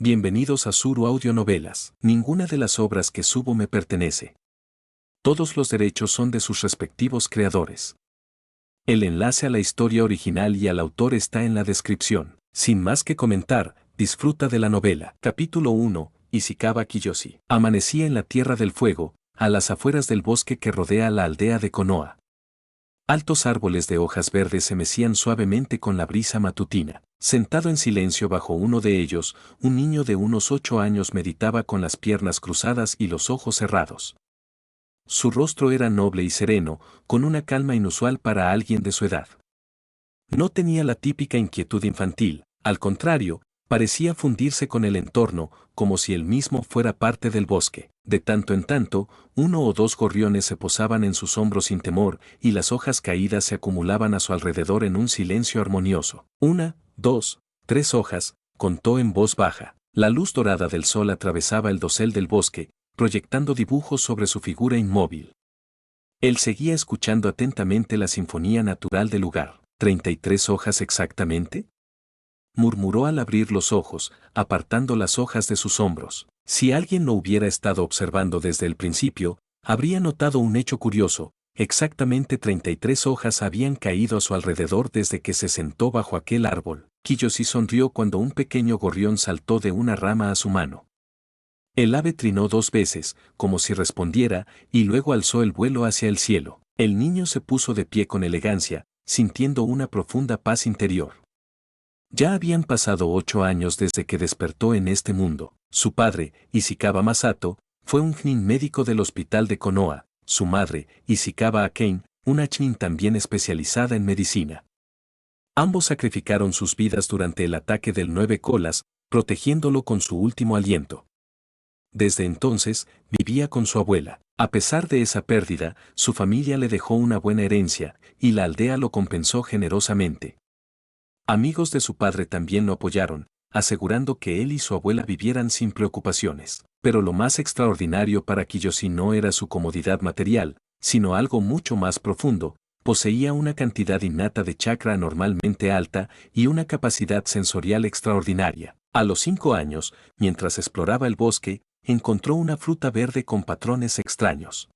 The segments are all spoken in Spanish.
Bienvenidos a Suru Audionovelas. Ninguna de las obras que subo me pertenece. Todos los derechos son de sus respectivos creadores. El enlace a la historia original y al autor está en la descripción. Sin más que comentar, disfruta de la novela. Capítulo 1. Ishikawa Kiyoshi. Amanecía en la Tierra del Fuego, a las afueras del bosque que rodea la aldea de Konoha. Altos árboles de hojas verdes se mecían suavemente con la brisa matutina. Sentado en silencio bajo uno de ellos, un niño de unos 8 años meditaba con las piernas cruzadas y los ojos cerrados. Su rostro era noble y sereno, con una calma inusual para alguien de su edad. No tenía la típica inquietud infantil, al contrario, parecía fundirse con el entorno, como si él mismo fuera parte del bosque. De tanto en tanto, 1 o 2 gorriones se posaban en sus hombros sin temor, y las hojas caídas se acumulaban a su alrededor en un silencio armonioso. 1, 2, 3 hojas, contó en voz baja. La luz dorada del sol atravesaba el dosel del bosque, proyectando dibujos sobre su figura inmóvil. Él seguía escuchando atentamente la sinfonía natural del lugar. ¿33 hojas exactamente?, murmuró al abrir los ojos, apartando las hojas de sus hombros. Si alguien lo hubiera estado observando desde el principio, habría notado un hecho curioso: exactamente 33 hojas habían caído a su alrededor desde que se sentó bajo aquel árbol. Kiyoshi sonrió cuando un pequeño gorrión saltó de una rama a su mano. El ave trinó 2 veces, como si respondiera, y luego alzó el vuelo hacia el cielo. El niño se puso de pie con elegancia, sintiendo una profunda paz interior. Ya habían pasado 8 años desde que despertó en este mundo. Su padre, Ishikawa Masato, fue un Chunin médico del hospital de Konoha. Su madre, Ishikawa Akane, una Chunin también especializada en medicina. Ambos sacrificaron sus vidas durante el ataque del 9 colas, protegiéndolo con su último aliento. Desde entonces, vivía con su abuela. A pesar de esa pérdida, su familia le dejó una buena herencia, y la aldea lo compensó generosamente. Amigos de su padre también lo apoyaron, asegurando que él y su abuela vivieran sin preocupaciones. Pero lo más extraordinario para Kiyoshi no era su comodidad material, sino algo mucho más profundo. Poseía una cantidad innata de chakra anormalmente alta y una capacidad sensorial extraordinaria. A los 5 años, mientras exploraba el bosque, encontró una fruta verde con patrones extraños.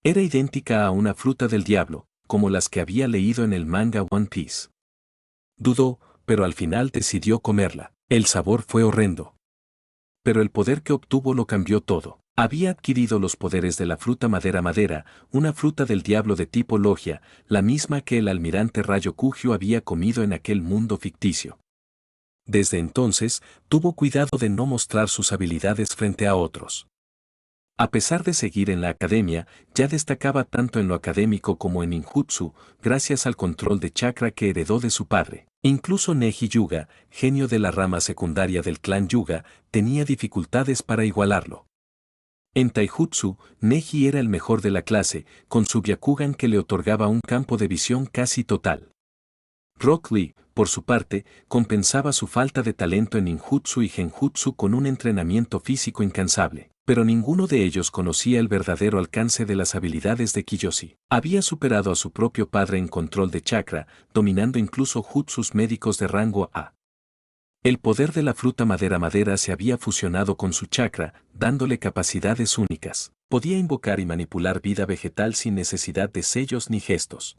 Era idéntica a una fruta del diablo, como las que había leído en el manga One Piece. Dudó, pero al final decidió comerla. El sabor fue horrendo. Pero el poder que obtuvo lo cambió todo. Había adquirido los poderes de la fruta madera, una fruta del diablo de tipo logia, la misma que el almirante Rayo Kugyo había comido en aquel mundo ficticio. Desde entonces, tuvo cuidado de no mostrar sus habilidades frente a otros. A pesar de seguir en la academia, ya destacaba tanto en lo académico como en ninjutsu, gracias al control de chakra que heredó de su padre. Incluso Neji Yuga, genio de la rama secundaria del clan Yuga, tenía dificultades para igualarlo. En taijutsu, Neji era el mejor de la clase, con su Byakugan que le otorgaba un campo de visión casi total. Rock Lee, por su parte, compensaba su falta de talento en ninjutsu y genjutsu con un entrenamiento físico incansable. Pero ninguno de ellos conocía el verdadero alcance de las habilidades de Kiyoshi. Había superado a su propio padre en control de chakra, dominando incluso jutsus médicos de rango A. El poder de la fruta madera se había fusionado con su chakra, dándole capacidades únicas. Podía invocar y manipular vida vegetal sin necesidad de sellos ni gestos.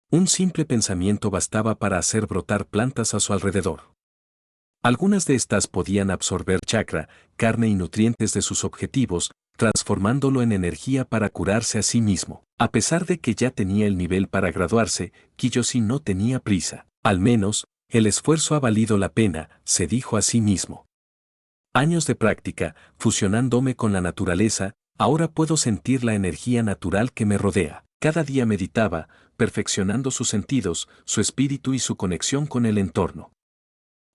Un simple pensamiento bastaba para hacer brotar plantas a su alrededor. Algunas de estas podían absorber chakra, carne y nutrientes de sus objetivos, transformándolo en energía para curarse a sí mismo. A pesar de que ya tenía el nivel para graduarse, Kiyoshi no tenía prisa. Al menos, el esfuerzo ha valido la pena, se dijo a sí mismo. Años de práctica, fusionándome con la naturaleza, ahora puedo sentir la energía natural que me rodea. Cada día meditaba, perfeccionando sus sentidos, su espíritu y su conexión con el entorno.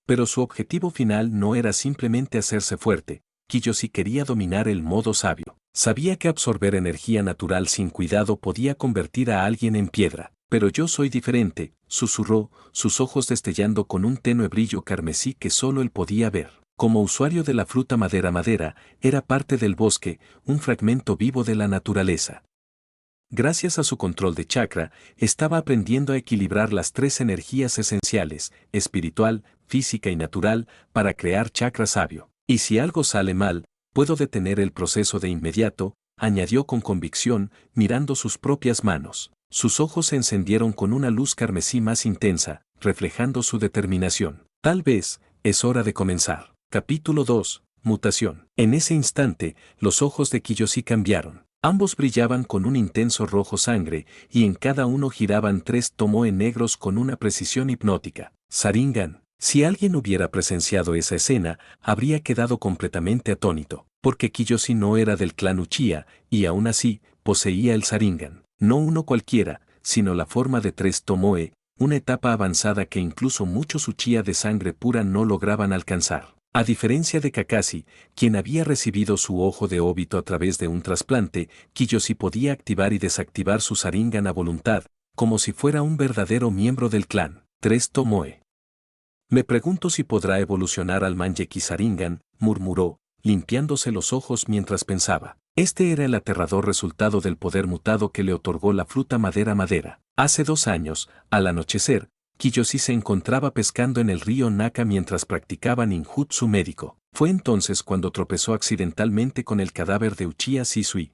Pero su objetivo final no era simplemente hacerse fuerte. Kiyoshi quería dominar el modo sabio. Sabía que absorber energía natural sin cuidado podía convertir a alguien en piedra. Pero yo soy diferente, susurró, sus ojos destellando con un tenue brillo carmesí que solo él podía ver. Como usuario de la fruta madera, era parte del bosque, un fragmento vivo de la naturaleza. Gracias a su control de chakra, estaba aprendiendo a equilibrar las tres energías esenciales, espiritual, física y natural, para crear chakra sabio. Y si algo sale mal, puedo detener el proceso de inmediato, añadió con convicción, mirando sus propias manos. Sus ojos se encendieron con una luz carmesí más intensa, reflejando su determinación. Tal vez, es hora de comenzar. Capítulo 2. Mutación. En ese instante, los ojos de Kiyoshi cambiaron. Ambos brillaban con un intenso rojo sangre, y en cada uno giraban 3 tomoe negros con una precisión hipnótica. Sharingan. Si alguien hubiera presenciado esa escena, habría quedado completamente atónito, porque Kiyoshi no era del clan Uchiha, y aún así, poseía el Sharingan. No uno cualquiera, sino la forma de 3 tomoe, una etapa avanzada que incluso muchos Uchiha de sangre pura no lograban alcanzar. A diferencia de Kakashi, quien había recibido su ojo de óbito a través de un trasplante, Kiyoshi podía activar y desactivar su Sharingan a voluntad, como si fuera un verdadero miembro del clan. 3 tomoe. Me pregunto si podrá evolucionar al Manjeki Sharingan, murmuró, limpiándose los ojos mientras pensaba. Este era el aterrador resultado del poder mutado que le otorgó la fruta madera. Hace 2 años, al anochecer, Kiyoshi se encontraba pescando en el río Naka mientras practicaba ninjutsu médico. Fue entonces cuando tropezó accidentalmente con el cadáver de Uchiha Shisui.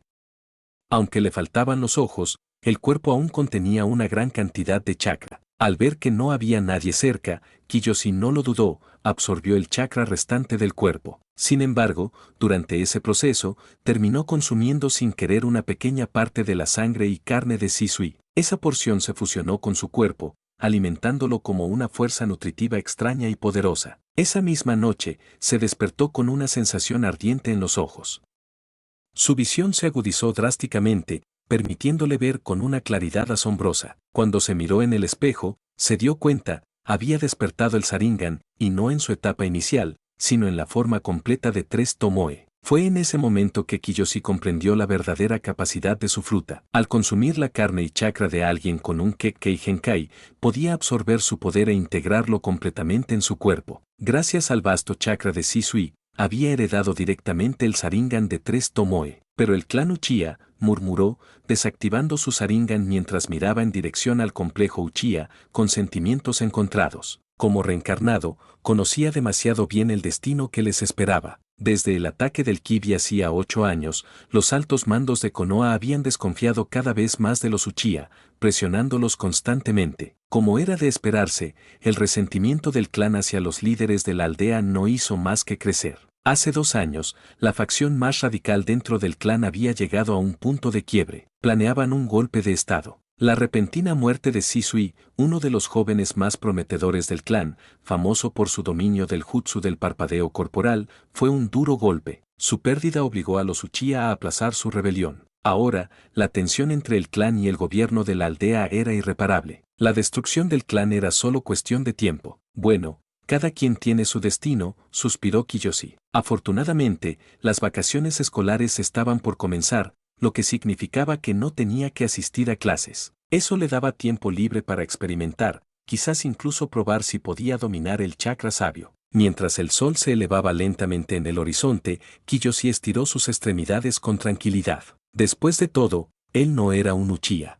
Aunque le faltaban los ojos, el cuerpo aún contenía una gran cantidad de chakra. Al ver que no había nadie cerca, Kiyoshi no lo dudó, absorbió el chakra restante del cuerpo. Sin embargo, durante ese proceso, terminó consumiendo sin querer una pequeña parte de la sangre y carne de Shisui. Esa porción se fusionó con su cuerpo, alimentándolo como una fuerza nutritiva extraña y poderosa. Esa misma noche, se despertó con una sensación ardiente en los ojos. Su visión se agudizó drásticamente, permitiéndole ver con una claridad asombrosa. Cuando se miró en el espejo, se dio cuenta, había despertado el Sharingan, y no en su etapa inicial, sino en la forma completa de 3 tomoe. Fue en ese momento que Kiyoshi comprendió la verdadera capacidad de su fruta. Al consumir la carne y chakra de alguien con un Kekkei Genkai, podía absorber su poder e integrarlo completamente en su cuerpo. Gracias al vasto chakra de Shisui, había heredado directamente el Sharingan de 3 tomoe. Pero el clan Uchiha, murmuró, desactivando su Sharingan mientras miraba en dirección al complejo Uchiha, con sentimientos encontrados. Como reencarnado, conocía demasiado bien el destino que les esperaba. Desde el ataque del Kibi hacía 8 años, los altos mandos de Konoha habían desconfiado cada vez más de los Uchiha, presionándolos constantemente. Como era de esperarse, el resentimiento del clan hacia los líderes de la aldea no hizo más que crecer. Hace 2 años, la facción más radical dentro del clan había llegado a un punto de quiebre. Planeaban un golpe de estado. La repentina muerte de Shisui, uno de los jóvenes más prometedores del clan, famoso por su dominio del jutsu del parpadeo corporal, fue un duro golpe. Su pérdida obligó a los Uchiha a aplazar su rebelión. Ahora, la tensión entre el clan y el gobierno de la aldea era irreparable. La destrucción del clan era solo cuestión de tiempo. Bueno, cada quien tiene su destino, suspiró Kiyoshi. Afortunadamente, las vacaciones escolares estaban por comenzar, lo que significaba que no tenía que asistir a clases. Eso le daba tiempo libre para experimentar, quizás incluso probar si podía dominar el chakra sabio. Mientras el sol se elevaba lentamente en el horizonte, Kiyoshi estiró sus extremidades con tranquilidad. Después de todo, él no era un Uchiha.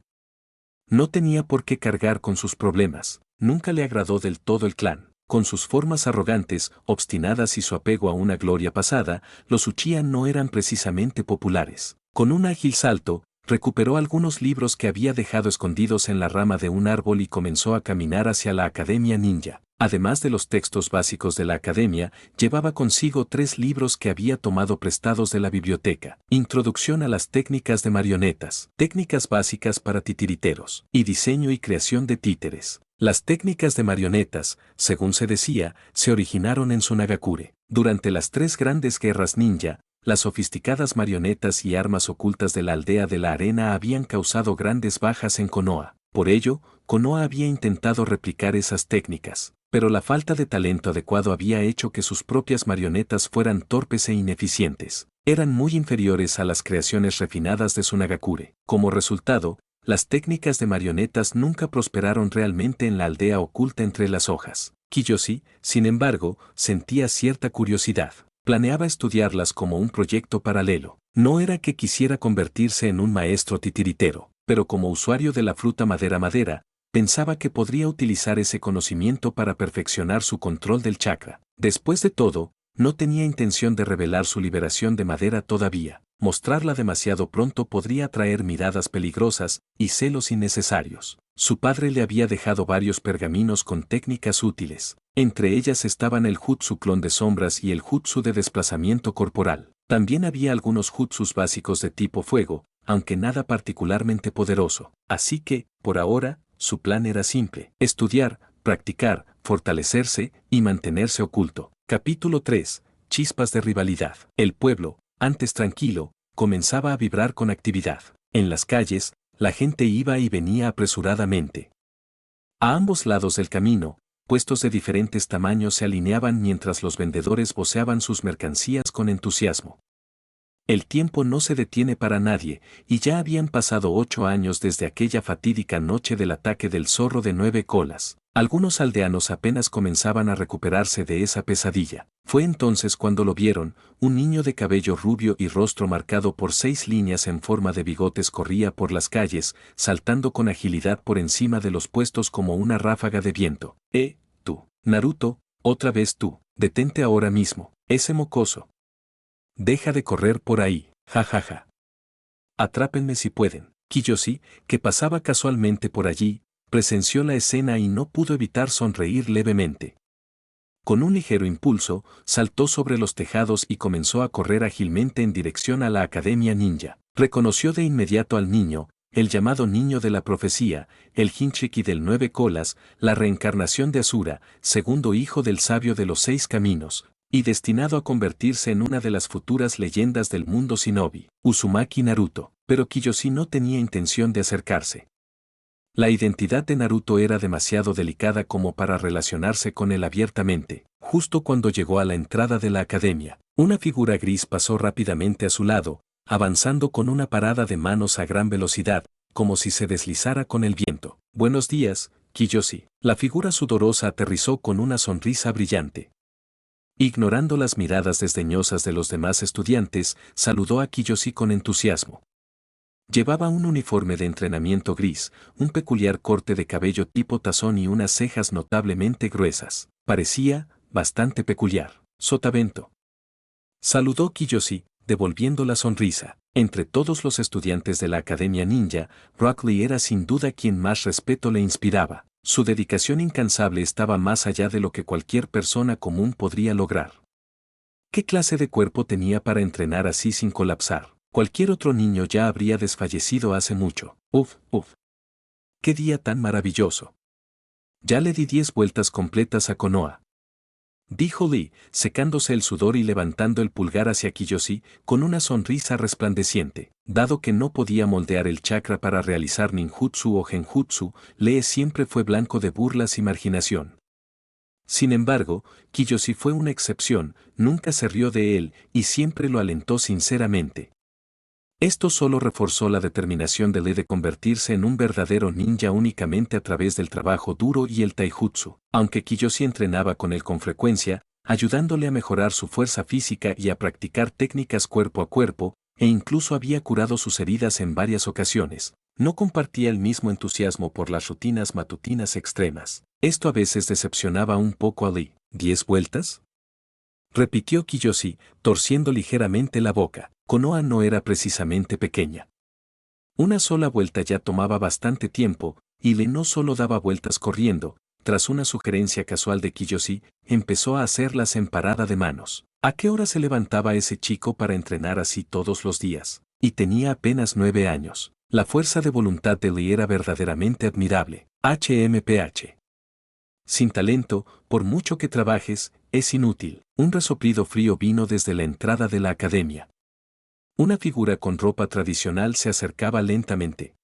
No tenía por qué cargar con sus problemas. Nunca le agradó del todo el clan. Con sus formas arrogantes, obstinadas y su apego a una gloria pasada, los Uchiha no eran precisamente populares. Con un ágil salto, recuperó algunos libros que había dejado escondidos en la rama de un árbol y comenzó a caminar hacia la Academia Ninja. Además de los textos básicos de la academia, llevaba consigo 3 libros que había tomado prestados de la biblioteca. Introducción a las técnicas de marionetas, técnicas básicas para titiriteros, y diseño y creación de títeres. Las técnicas de marionetas, según se decía, se originaron en Sunagakure. Durante las 3 grandes guerras ninja, las sofisticadas marionetas y armas ocultas de la aldea de la arena habían causado grandes bajas en Konoha. Por ello, Konoha había intentado replicar esas técnicas, pero la falta de talento adecuado había hecho que sus propias marionetas fueran torpes e ineficientes. Eran muy inferiores a las creaciones refinadas de Sunagakure. Como resultado, las técnicas de marionetas nunca prosperaron realmente en la aldea oculta entre las hojas. Kiyoshi, sin embargo, sentía cierta curiosidad. Planeaba estudiarlas como un proyecto paralelo. No era que quisiera convertirse en un maestro titiritero. pero como usuario de la fruta madera, pensaba que podría utilizar ese conocimiento para perfeccionar su control del chakra. Después de todo, no tenía intención de revelar su liberación de madera todavía. Mostrarla demasiado pronto podría atraer miradas peligrosas y celos innecesarios. Su padre le había dejado varios pergaminos con técnicas útiles. Entre ellas estaban el jutsu clon de sombras y el jutsu de desplazamiento corporal. También había algunos jutsus básicos de tipo fuego, aunque nada particularmente poderoso. Así que, por ahora, su plan era simple: estudiar, practicar, fortalecerse y mantenerse oculto. Capítulo 3. Chispas de rivalidad. El pueblo, antes tranquilo, comenzaba a vibrar con actividad. En las calles, la gente iba y venía apresuradamente. A ambos lados del camino, puestos de diferentes tamaños se alineaban mientras los vendedores voceaban sus mercancías con entusiasmo. El tiempo no se detiene para nadie, y ya habían pasado 8 años desde aquella fatídica noche del ataque del zorro de 9 colas. Algunos aldeanos apenas comenzaban a recuperarse de esa pesadilla. Fue entonces cuando lo vieron: un niño de cabello rubio y rostro marcado por 6 líneas en forma de bigotes corría por las calles, saltando con agilidad por encima de los puestos como una ráfaga de viento. Tú, Naruto, otra vez tú, detente ahora mismo, ese mocoso. Deja de correr por ahí, jajaja. Atrápenme si pueden. Kiyoshi, que pasaba casualmente por allí, presenció la escena y no pudo evitar sonreír levemente. Con un ligero impulso, saltó sobre los tejados y comenzó a correr ágilmente en dirección a la Academia Ninja. Reconoció de inmediato al niño, el llamado niño de la profecía, el Hinchiki del 9 colas, la reencarnación de Asura, segundo hijo del sabio de los 6 caminos, y destinado a convertirse en una de las futuras leyendas del mundo shinobi, Uzumaki Naruto. Pero Kiyoshi no tenía intención de acercarse. La identidad de Naruto era demasiado delicada como para relacionarse con él abiertamente. Justo cuando llegó a la entrada de la academia, una figura gris pasó rápidamente a su lado, avanzando con una parada de manos a gran velocidad, como si se deslizara con el viento. Buenos días, Kiyoshi. La figura sudorosa aterrizó con una sonrisa brillante. Ignorando las miradas desdeñosas de los demás estudiantes, saludó a Kiyoshi con entusiasmo. Llevaba un uniforme de entrenamiento gris, un peculiar corte de cabello tipo tazón y unas cejas notablemente gruesas. Parecía bastante peculiar. Sotavento. Saludó Kiyoshi, devolviendo la sonrisa. Entre todos los estudiantes de la Academia Ninja, Rock Lee era sin duda quien más respeto le inspiraba. Su dedicación incansable estaba más allá de lo que cualquier persona común podría lograr. ¿Qué clase de cuerpo tenía para entrenar así sin colapsar? Cualquier otro niño ya habría desfallecido hace mucho. Uf. ¡Qué día tan maravilloso! Ya le di 10 vueltas completas a Konoha, dijo Lee, secándose el sudor y levantando el pulgar hacia Kiyoshi con una sonrisa resplandeciente. Dado que no podía moldear el chakra para realizar ninjutsu o genjutsu, Lee siempre fue blanco de burlas y marginación. Sin embargo, Kiyoshi fue una excepción, nunca se rió de él y siempre lo alentó sinceramente. Esto solo reforzó la determinación de Lee de convertirse en un verdadero ninja únicamente a través del trabajo duro y el taijutsu. Aunque Kiyoshi entrenaba con él con frecuencia, ayudándole a mejorar su fuerza física y a practicar técnicas cuerpo a cuerpo, e incluso había curado sus heridas en varias ocasiones, no compartía el mismo entusiasmo por las rutinas matutinas extremas. Esto a veces decepcionaba un poco a Lee. ¿10 vueltas? Repitió Kiyoshi, torciendo ligeramente la boca. Konoha no era precisamente pequeña. Una sola vuelta ya tomaba bastante tiempo, y Lee no solo daba vueltas corriendo. Tras una sugerencia casual de Kiyoshi, empezó a hacerlas en parada de manos. ¿A qué hora se levantaba ese chico para entrenar así todos los días? Y tenía apenas 9 años. La fuerza de voluntad de Lee era verdaderamente admirable. HMPH. Sin talento, por mucho que trabajes, es inútil. Un resoplido frío vino desde la entrada de la academia. Una figura con ropa tradicional se acercaba lentamente.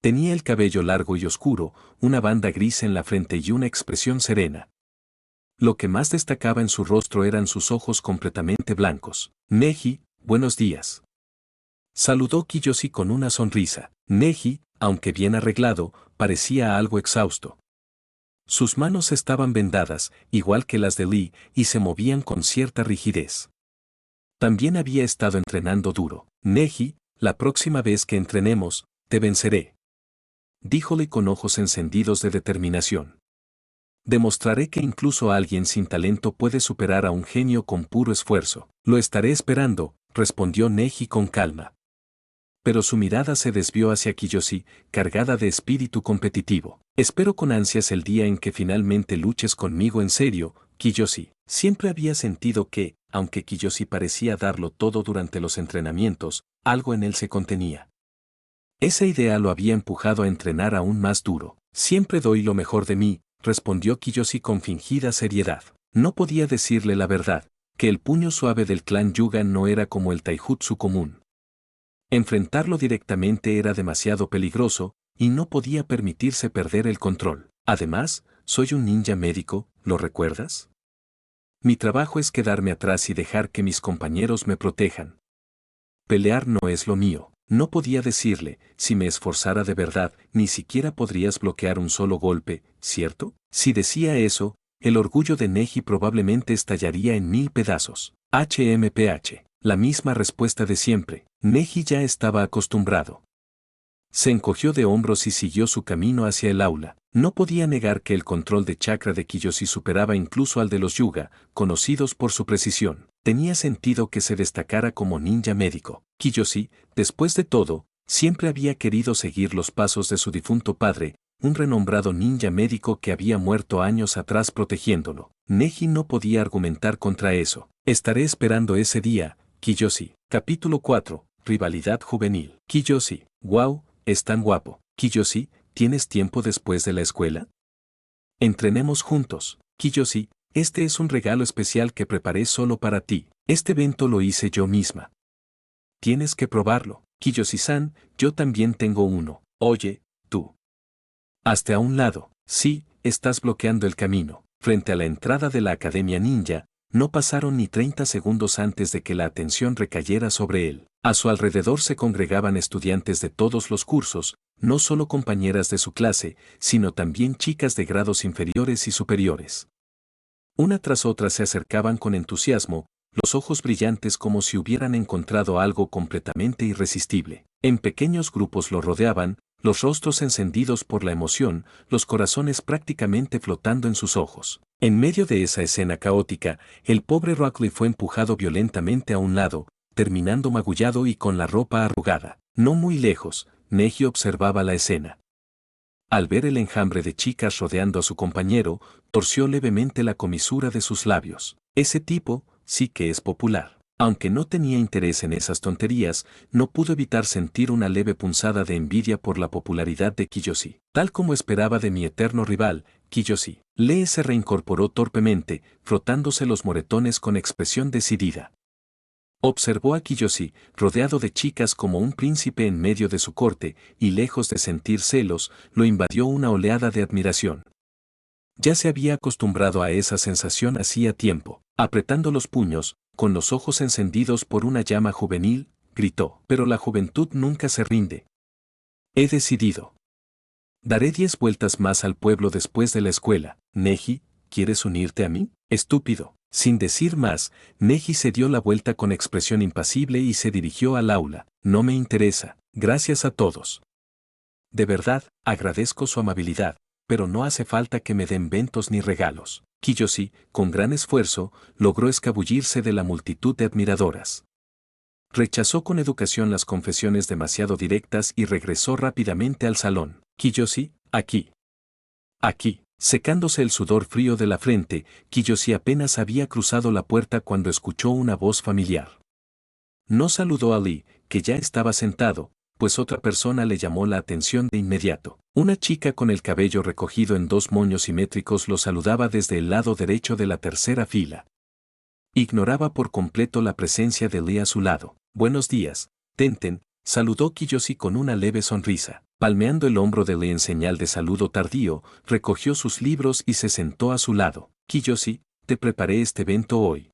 Tenía el cabello largo y oscuro, una banda gris en la frente y una expresión serena. Lo que más destacaba en su rostro eran sus ojos completamente blancos. Neji, buenos días. Saludó Kiyoshi con una sonrisa. Neji, aunque bien arreglado, parecía algo exhausto. Sus manos estaban vendadas, igual que las de Lee, y se movían con cierta rigidez. También había estado entrenando duro. Neji, la próxima vez que entrenemos, te venceré. Díjole con ojos encendidos de determinación. Demostraré que incluso alguien sin talento puede superar a un genio con puro esfuerzo. Lo estaré esperando, respondió Neji con calma. Pero su mirada se desvió hacia Kiyoshi, cargada de espíritu competitivo. Espero con ansias el día en que finalmente luches conmigo en serio, Kiyoshi. Siempre había sentido que, aunque Kiyoshi parecía darlo todo durante los entrenamientos, algo en él se contenía. Esa idea lo había empujado a entrenar aún más duro. Siempre doy lo mejor de mí, respondió Kiyoshi con fingida seriedad. No podía decirle la verdad, que el puño suave del clan Yuga no era como el taijutsu común. Enfrentarlo directamente era demasiado peligroso, y no podía permitirse perder el control. Además, soy un ninja médico, ¿lo recuerdas? Mi trabajo es quedarme atrás y dejar que mis compañeros me protejan. Pelear no es lo mío. No podía decirle, si me esforzara de verdad, ni siquiera podrías bloquear un solo golpe, ¿cierto? Si decía eso, el orgullo de Neji probablemente estallaría en 1000 pedazos. HMPH. La misma respuesta de siempre. Neji ya estaba acostumbrado. Se encogió de hombros y siguió su camino hacia el aula. No podía negar que el control de chakra de Kiyoshi superaba incluso al de los Yuga, conocidos por su precisión. Tenía sentido que se destacara como ninja médico. Kiyoshi, después de todo, siempre había querido seguir los pasos de su difunto padre, un renombrado ninja médico que había muerto años atrás protegiéndolo. Neji no podía argumentar contra eso. Estaré esperando ese día, Kiyoshi. Capítulo 4. Rivalidad juvenil. Kiyoshi. Wow, es tan guapo. Kiyoshi, ¿tienes tiempo después de la escuela? Entrenemos juntos. Kiyoshi, este es un regalo especial que preparé solo para ti. Este evento lo hice yo misma. Tienes que probarlo. Kiyoshi-san, yo también tengo uno. Oye, tú. Hazte a un lado. Sí, estás bloqueando el camino. Frente a la entrada de la Academia Ninja, no pasaron ni 30 segundos antes de que la atención recayera sobre él. A su alrededor se congregaban estudiantes de todos los cursos, no solo compañeras de su clase, sino también chicas de grados inferiores y superiores. Una tras otra se acercaban con entusiasmo, los ojos brillantes como si hubieran encontrado algo completamente irresistible. En pequeños grupos lo rodeaban, los rostros encendidos por la emoción, los corazones prácticamente flotando en sus ojos. En medio de esa escena caótica, el pobre Rockley fue empujado violentamente a un lado, terminando magullado y con la ropa arrugada. No muy lejos, Neji observaba la escena. Al ver el enjambre de chicas rodeando a su compañero, torció levemente la comisura de sus labios. Ese tipo, sí que es popular. Aunque no tenía interés en esas tonterías, no pudo evitar sentir una leve punzada de envidia por la popularidad de Kiyoshi. Tal como esperaba de mi eterno rival, Kiyoshi. Lee se reincorporó torpemente, frotándose los moretones con expresión decidida. Observó a Kiyoshi, rodeado de chicas como un príncipe en medio de su corte, y lejos de sentir celos, lo invadió una oleada de admiración. Ya se había acostumbrado a esa sensación hacía tiempo. Apretando los puños, con los ojos encendidos por una llama juvenil, gritó. Pero la juventud nunca se rinde. He decidido. Daré 10 vueltas más al pueblo después de la escuela. Neji, ¿quieres unirte a mí? Estúpido. Sin decir más, Neji se dio la vuelta con expresión impasible y se dirigió al aula. No me interesa. Gracias a todos. De verdad, agradezco su amabilidad, pero no hace falta que me den ventos ni regalos. Kiyoshi, con gran esfuerzo, logró escabullirse de la multitud de admiradoras. Rechazó con educación las confesiones demasiado directas y regresó rápidamente al salón. Kiyoshi, aquí. Aquí. Secándose el sudor frío de la frente, Kiyoshi apenas había cruzado la puerta cuando escuchó una voz familiar. No saludó a Lee, que ya estaba sentado, pues otra persona le llamó la atención de inmediato. Una chica con el cabello recogido en 2 moños simétricos lo saludaba desde el lado derecho de la tercera fila. Ignoraba por completo la presencia de Lee a su lado. Buenos días, Tenten, saludó Kiyoshi con una leve sonrisa. Palmeando el hombro de Lee en señal de saludo tardío, recogió sus libros y se sentó a su lado. Kiyoshi, te preparé este evento hoy.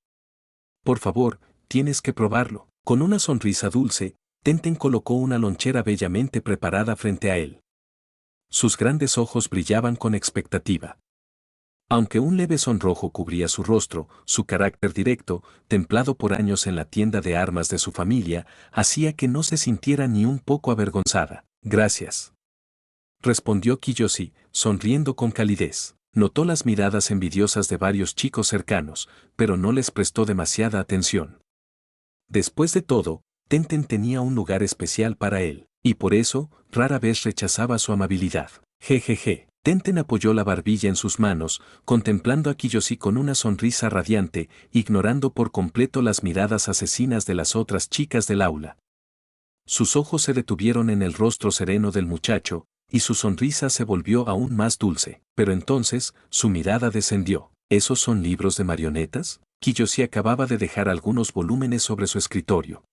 Por favor, tienes que probarlo. Con una sonrisa dulce, Tenten colocó una lonchera bellamente preparada frente a él. Sus grandes ojos brillaban con expectativa. Aunque un leve sonrojo cubría su rostro, su carácter directo, templado por años en la tienda de armas de su familia, hacía que no se sintiera ni un poco avergonzada. Gracias. Respondió Kiyoshi, sonriendo con calidez. Notó las miradas envidiosas de varios chicos cercanos, pero no les prestó demasiada atención. Después de todo, Tenten tenía un lugar especial para él, y por eso, rara vez rechazaba su amabilidad. Jejeje. Tenten apoyó la barbilla en sus manos, contemplando a Kiyoshi con una sonrisa radiante, ignorando por completo las miradas asesinas de las otras chicas del aula. Sus ojos se detuvieron en el rostro sereno del muchacho, y su sonrisa se volvió aún más dulce. Pero entonces, su mirada descendió. ¿Esos son libros de marionetas? Kiyoshi acababa de dejar algunos volúmenes sobre su escritorio.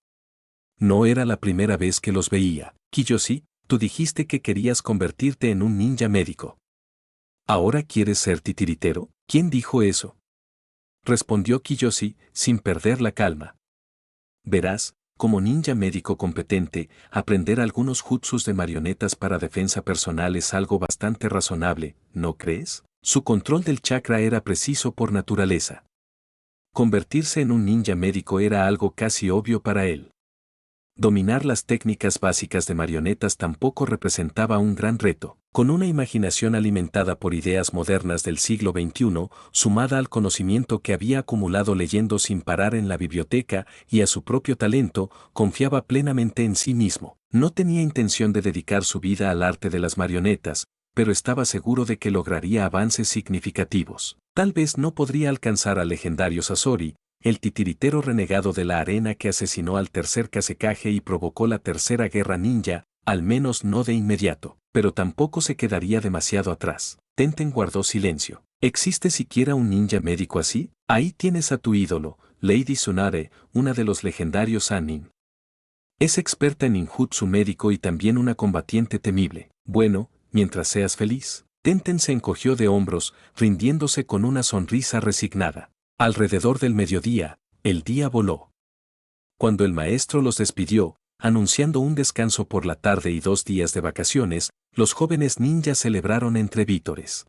No era la primera vez que los veía. Kiyoshi, tú dijiste que querías convertirte en un ninja médico. ¿Ahora quieres ser titiritero? ¿Quién dijo eso? Respondió Kiyoshi, sin perder la calma. Verás, como ninja médico competente, aprender algunos jutsus de marionetas para defensa personal es algo bastante razonable, ¿no crees? Su control del chakra era preciso por naturaleza. Convertirse en un ninja médico era algo casi obvio para él. Dominar las técnicas básicas de marionetas tampoco representaba un gran reto. Con una imaginación alimentada por ideas modernas del siglo XXI, sumada al conocimiento que había acumulado leyendo sin parar en la biblioteca y a su propio talento, confiaba plenamente en sí mismo. No tenía intención de dedicar su vida al arte de las marionetas, pero estaba seguro de que lograría avances significativos. Tal vez no podría alcanzar al legendario Sasori, el titiritero renegado de la arena que asesinó al tercer Kazekage y provocó la tercera guerra ninja, al menos no de inmediato, pero tampoco se quedaría demasiado atrás. Tenten guardó silencio. ¿Existe siquiera un ninja médico así? Ahí tienes a tu ídolo, Lady Tsunade, una de los legendarios Sannin. Es experta en ninjutsu médico y también una combatiente temible. Bueno, mientras seas feliz. Tenten se encogió de hombros, rindiéndose con una sonrisa resignada. Alrededor del mediodía, el día voló. Cuando el maestro los despidió, anunciando un descanso por la tarde y 2 días de vacaciones, los jóvenes ninjas celebraron entre vítores.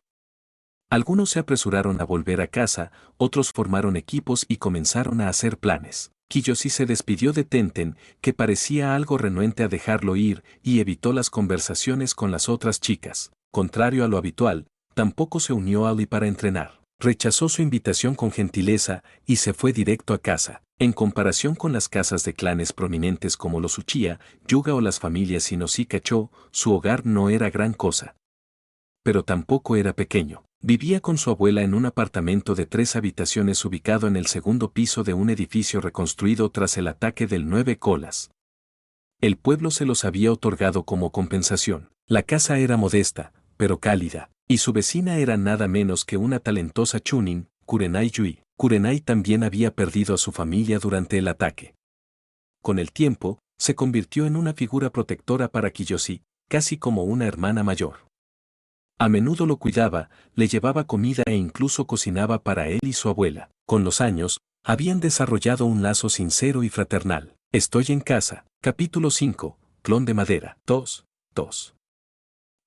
Algunos se apresuraron a volver a casa, otros formaron equipos y comenzaron a hacer planes. Kiyoshi se despidió de Tenten, que parecía algo renuente a dejarlo ir, y evitó las conversaciones con las otras chicas. Contrario a lo habitual, tampoco se unió a Ali para entrenar. Rechazó su invitación con gentileza y se fue directo a casa. En comparación con las casas de clanes prominentes como los Uchiha, Yuga o las familias Inoshika-cho, su hogar no era gran cosa. Pero tampoco era pequeño. Vivía con su abuela en un apartamento de 3 habitaciones ubicado en el segundo piso de un edificio reconstruido tras el ataque del 9 Colas. El pueblo se los había otorgado como compensación. La casa era modesta, pero cálida, y su vecina era nada menos que una talentosa chunin, Kurenai Yui. Kurenai también había perdido a su familia durante el ataque. Con el tiempo, se convirtió en una figura protectora para Kiyoshi, casi como una hermana mayor. A menudo lo cuidaba, le llevaba comida e incluso cocinaba para él y su abuela. Con los años, habían desarrollado un lazo sincero y fraternal. Estoy en casa. Capítulo 5. Clon de madera. 2.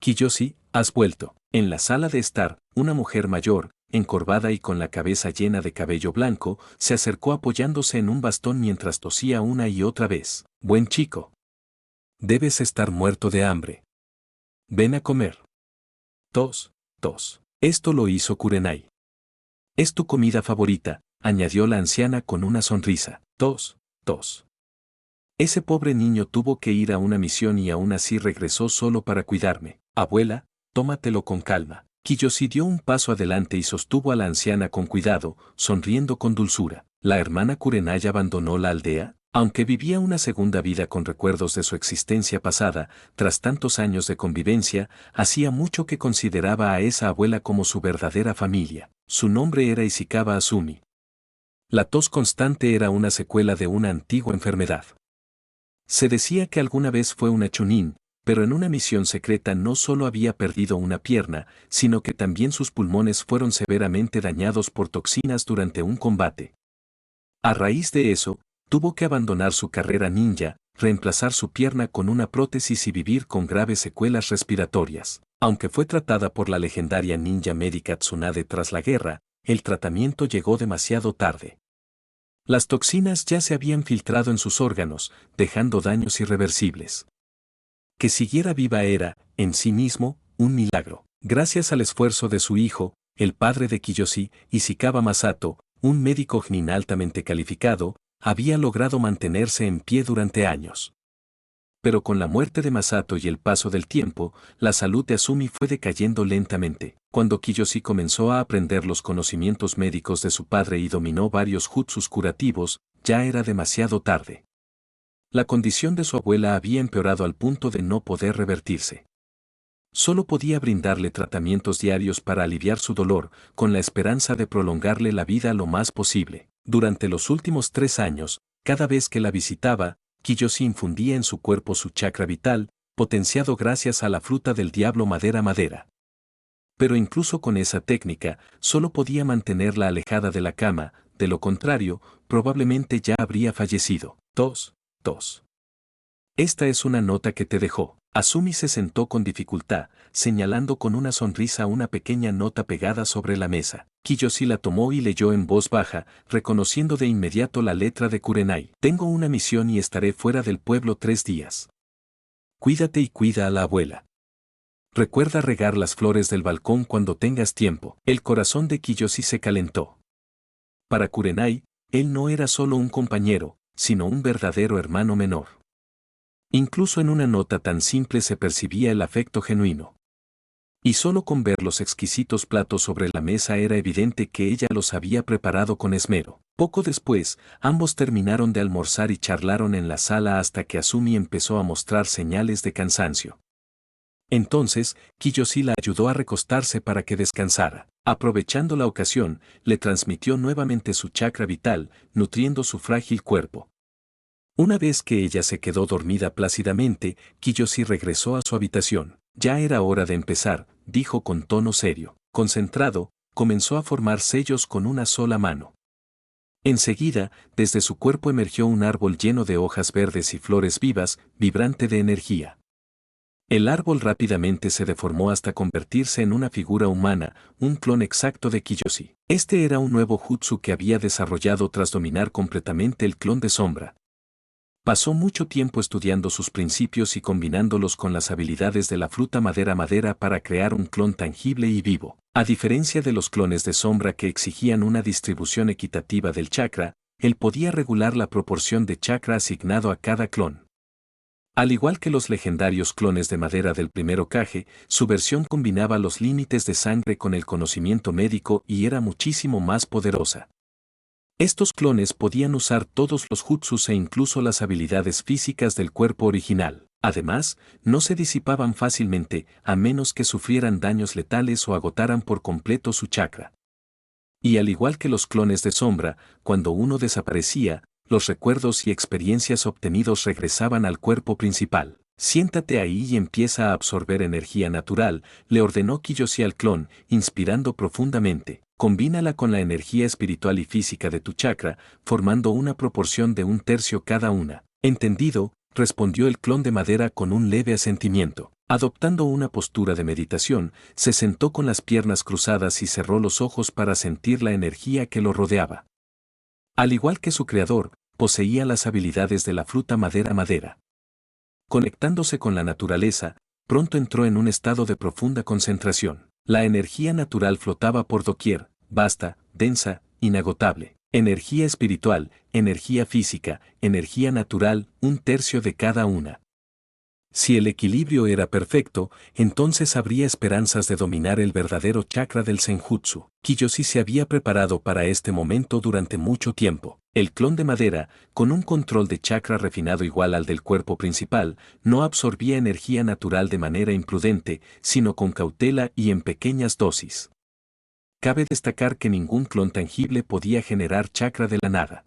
Kiyoshi, has vuelto. En la sala de estar, una mujer mayor, encorvada y con la cabeza llena de cabello blanco, se acercó apoyándose en un bastón mientras tosía una y otra vez. Buen chico. Debes estar muerto de hambre. Ven a comer. Tos. Esto lo hizo Kurenai. Es tu comida favorita, añadió la anciana con una sonrisa. Tos. Ese pobre niño tuvo que ir a una misión y aún así regresó solo para cuidarme. Abuela, tómatelo con calma. Kiyoshi dio un paso adelante y sostuvo a la anciana con cuidado, sonriendo con dulzura. ¿La hermana Kurenai abandonó la aldea? Aunque vivía una segunda vida con recuerdos de su existencia pasada, tras tantos años de convivencia, hacía mucho que consideraba a esa abuela como su verdadera familia. Su nombre era Ishikawa Azumi. La tos constante era una secuela de una antigua enfermedad. Se decía que alguna vez fue una chunin, pero en una misión secreta no solo había perdido una pierna, sino que también sus pulmones fueron severamente dañados por toxinas durante un combate. A raíz de eso, tuvo que abandonar su carrera ninja, reemplazar su pierna con una prótesis y vivir con graves secuelas respiratorias. Aunque fue tratada por la legendaria ninja médica Tsunade tras la guerra, el tratamiento llegó demasiado tarde. Las toxinas ya se habían filtrado en sus órganos, dejando daños irreversibles. Que siguiera viva era, en sí mismo, un milagro. Gracias al esfuerzo de su hijo, el padre de Kiyoshi, Ishikawa Masato, un médico Genin altamente calificado, había logrado mantenerse en pie durante años. Pero con la muerte de Masato y el paso del tiempo, la salud de Asumi fue decayendo lentamente. Cuando Kiyoshi comenzó a aprender los conocimientos médicos de su padre y dominó varios jutsus curativos, ya era demasiado tarde. La condición de su abuela había empeorado al punto de no poder revertirse. Solo podía brindarle tratamientos diarios para aliviar su dolor, con la esperanza de prolongarle la vida lo más posible. Durante los últimos 3 años, cada vez que la visitaba, Kiyoshi infundía en su cuerpo su chakra vital, potenciado gracias a la fruta del diablo madera. Pero incluso con esa técnica, solo podía mantenerla alejada de la cama, de lo contrario, probablemente ya habría fallecido. 2. Esta es una nota que te dejó. Asumi se sentó con dificultad, señalando con una sonrisa una pequeña nota pegada sobre la mesa. Kiyoshi la tomó y leyó en voz baja, reconociendo de inmediato la letra de Kurenai. Tengo una misión y estaré fuera del pueblo 3 días. Cuídate y cuida a la abuela. Recuerda regar las flores del balcón cuando tengas tiempo. El corazón de Kiyoshi se calentó. Para Kurenai, él no era solo un compañero, sino un verdadero hermano menor. Incluso en una nota tan simple se percibía el afecto genuino. Y solo con ver los exquisitos platos sobre la mesa era evidente que ella los había preparado con esmero. Poco después, ambos terminaron de almorzar y charlaron en la sala hasta que Asumi empezó a mostrar señales de cansancio. Entonces, Kiyoshi la ayudó a recostarse para que descansara. Aprovechando la ocasión, le transmitió nuevamente su chakra vital, nutriendo su frágil cuerpo. Una vez que ella se quedó dormida plácidamente, Kiyoshi regresó a su habitación. Ya era hora de empezar, dijo con tono serio. Concentrado, comenzó a formar sellos con una sola mano. Enseguida, desde su cuerpo emergió un árbol lleno de hojas verdes y flores vivas, vibrante de energía. El árbol rápidamente se deformó hasta convertirse en una figura humana, un clon exacto de Kiyoshi. Este era un nuevo jutsu que había desarrollado tras dominar completamente el clon de sombra. Pasó mucho tiempo estudiando sus principios y combinándolos con las habilidades de la fruta madera para crear un clon tangible y vivo. A diferencia de los clones de sombra que exigían una distribución equitativa del chakra, él podía regular la proporción de chakra asignado a cada clon. Al igual que los legendarios clones de madera del primer Hokage, su versión combinaba los límites de sangre con el conocimiento médico y era muchísimo más poderosa. Estos clones podían usar todos los jutsus e incluso las habilidades físicas del cuerpo original. Además, no se disipaban fácilmente, a menos que sufrieran daños letales o agotaran por completo su chakra. Y al igual que los clones de sombra, cuando uno desaparecía, los recuerdos y experiencias obtenidos regresaban al cuerpo principal. Siéntate ahí y empieza a absorber energía natural, le ordenó Kiyoshi al clon, inspirando profundamente. Combínala con la energía espiritual y física de tu chakra, formando una proporción de 1/3 cada una. Entendido, respondió el clon de madera con un leve asentimiento. Adoptando una postura de meditación, se sentó con las piernas cruzadas y cerró los ojos para sentir la energía que lo rodeaba. Al igual que su creador, poseía las habilidades de la fruta madera. Conectándose con la naturaleza, pronto entró en un estado de profunda concentración. La energía natural flotaba por doquier, vasta, densa, inagotable. Energía espiritual, energía física, energía natural, 1/3 de cada una. Si el equilibrio era perfecto, entonces habría esperanzas de dominar el verdadero chakra del Senjutsu. Kiyoshi se había preparado para este momento durante mucho tiempo. El clon de madera, con un control de chakra refinado igual al del cuerpo principal, no absorbía energía natural de manera imprudente, sino con cautela y en pequeñas dosis. Cabe destacar que ningún clon tangible podía generar chakra de la nada.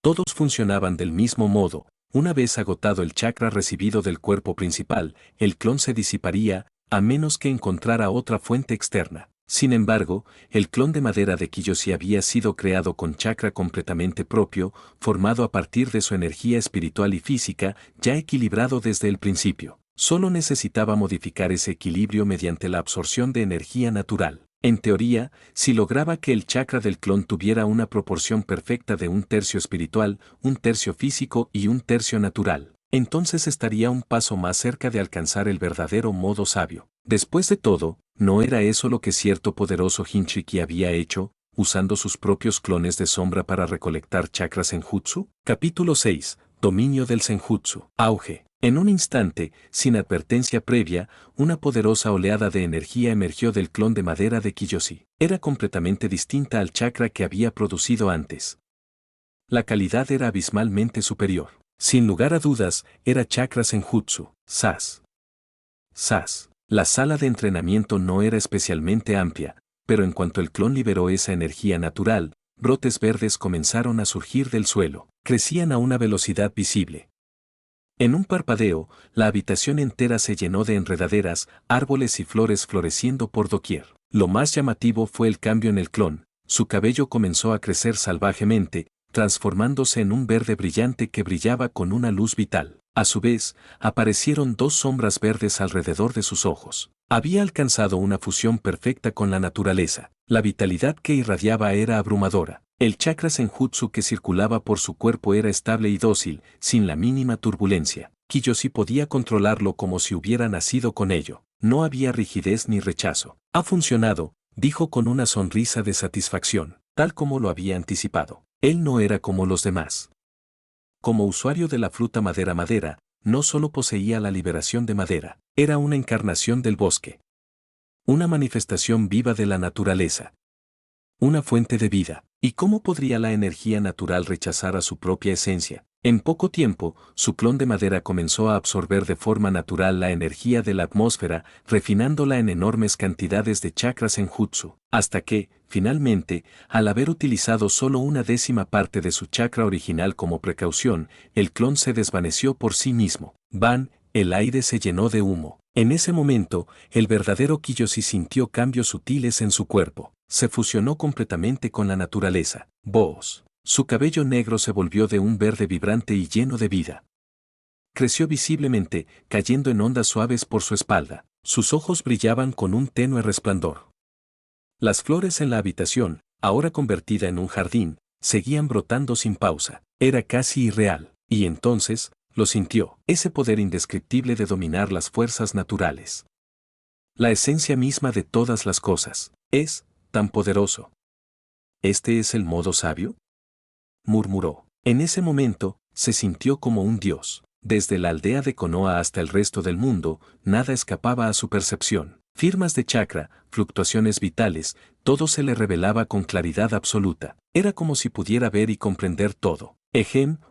Todos funcionaban del mismo modo. Una vez agotado el chakra recibido del cuerpo principal, el clon se disiparía, a menos que encontrara otra fuente externa. Sin embargo, el clon de madera de Kiyoshi había sido creado con chakra completamente propio, formado a partir de su energía espiritual y física, ya equilibrado desde el principio. Solo necesitaba modificar ese equilibrio mediante la absorción de energía natural. En teoría, si lograba que el chakra del clon tuviera una proporción perfecta de 1/3 espiritual, 1/3 físico y 1/3 natural, entonces estaría un paso más cerca de alcanzar el verdadero modo sabio. Después de todo, ¿no era eso lo que cierto poderoso Hinchiki había hecho, usando sus propios clones de sombra para recolectar chakras Senjutsu? Capítulo 6. Dominio del Senjutsu. Auge. En un instante, sin advertencia previa, una poderosa oleada de energía emergió del clon de madera de Kiyoshi. Era completamente distinta al chakra que había producido antes. La calidad era abismalmente superior. Sin lugar a dudas, era chakra Senjutsu. Sas. Sas. La sala de entrenamiento no era especialmente amplia, pero en cuanto el clon liberó esa energía natural, brotes verdes comenzaron a surgir del suelo. Crecían a una velocidad visible. En un parpadeo, la habitación entera se llenó de enredaderas, árboles y flores floreciendo por doquier. Lo más llamativo fue el cambio en el clon. Su cabello comenzó a crecer salvajemente, transformándose en un verde brillante que brillaba con una luz vital. A su vez, aparecieron dos sombras verdes alrededor de sus ojos. Había alcanzado una fusión perfecta con la naturaleza. La vitalidad que irradiaba era abrumadora. El chakra Senjutsu que circulaba por su cuerpo era estable y dócil, sin la mínima turbulencia. Kiyoshi podía controlarlo como si hubiera nacido con ello. No había rigidez ni rechazo. Ha funcionado, dijo con una sonrisa de satisfacción, tal como lo había anticipado. Él no era como los demás. Como usuario de la fruta madera, no solo poseía la liberación de madera, era una encarnación del bosque. Una manifestación viva de la naturaleza. Una fuente de vida. ¿Y cómo podría la energía natural rechazar a su propia esencia? En poco tiempo, su clon de madera comenzó a absorber de forma natural la energía de la atmósfera, refinándola en enormes cantidades de chakras Senjutsu, hasta que, finalmente, al haber utilizado solo una décima parte de su chakra original como precaución, el clon se desvaneció por sí mismo. El aire se llenó de humo. En ese momento, el verdadero Kiyoshi sintió cambios sutiles en su cuerpo. Se fusionó completamente con la naturaleza. Voz. Su cabello negro se volvió de un verde vibrante y lleno de vida. Creció visiblemente, cayendo en ondas suaves por su espalda. Sus ojos brillaban con un tenue resplandor. Las flores en la habitación, ahora convertida en un jardín, seguían brotando sin pausa. Era casi irreal. Y entonces, lo sintió, ese poder indescriptible de dominar las fuerzas naturales. La esencia misma de todas las cosas. Es tan poderoso. ¿Este es el modo sabio?, murmuró. En ese momento, se sintió como un dios. Desde la aldea de Konoha hasta el resto del mundo, nada escapaba a su percepción. Firmas de chakra, fluctuaciones vitales, todo se le revelaba con claridad absoluta. Era como si pudiera ver y comprender todo.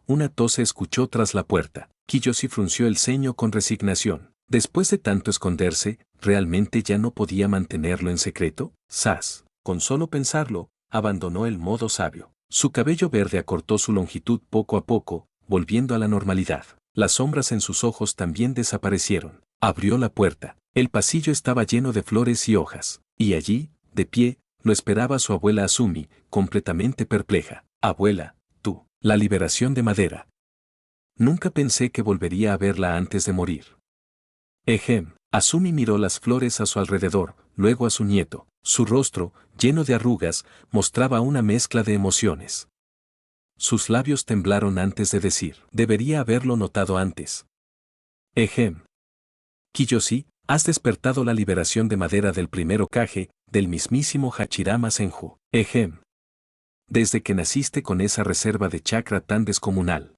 Una tos se escuchó tras la puerta. Kiyoshi frunció el ceño con resignación. Después de tanto esconderse, ¿realmente ya no podía mantenerlo en secreto? Con solo pensarlo, abandonó el modo sabio. Su cabello verde acortó su longitud poco a poco, volviendo a la normalidad. Las sombras en sus ojos también desaparecieron. Abrió la puerta. El pasillo estaba lleno de flores y hojas. Y allí, de pie, lo esperaba su abuela Asumi, completamente perpleja. Abuela, tú. La liberación de madera. Nunca pensé que volvería a verla antes de morir. Asumi miró las flores a su alrededor, luego a su nieto. Su rostro, lleno de arrugas, mostraba una mezcla de emociones. Sus labios temblaron antes de decir, debería haberlo notado antes. Kiyoshi, has despertado la liberación de madera del primer Hokage, del mismísimo Hachirama Senju. Desde que naciste con esa reserva de chakra tan descomunal.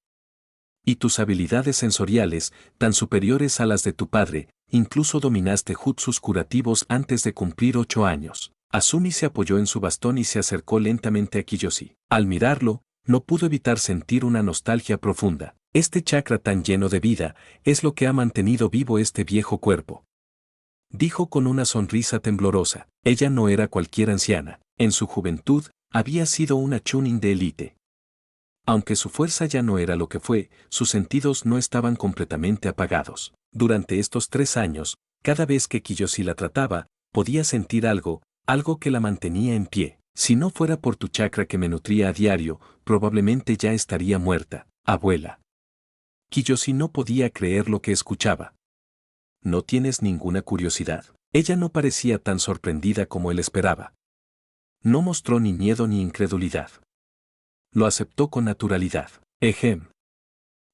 Y tus habilidades sensoriales, tan superiores a las de tu padre, incluso dominaste jutsus curativos antes de cumplir 8 años. Asumi se apoyó en su bastón y se acercó lentamente a Kiyoshi. Al mirarlo, no pudo evitar sentir una nostalgia profunda. Este chakra tan lleno de vida, es lo que ha mantenido vivo este viejo cuerpo. Dijo con una sonrisa temblorosa. Ella no era cualquier anciana. En su juventud, había sido una chunin de élite. Aunque su fuerza ya no era lo que fue, sus sentidos no estaban completamente apagados. Durante estos 3 años, cada vez que Kiyoshi la trataba, podía sentir algo que la mantenía en pie. Si no fuera por tu chakra que me nutría a diario, probablemente ya estaría muerta, abuela. Kiyoshi no podía creer lo que escuchaba. ¿No tienes ninguna curiosidad? Ella no parecía tan sorprendida como él esperaba. No mostró ni miedo ni incredulidad. Lo aceptó con naturalidad.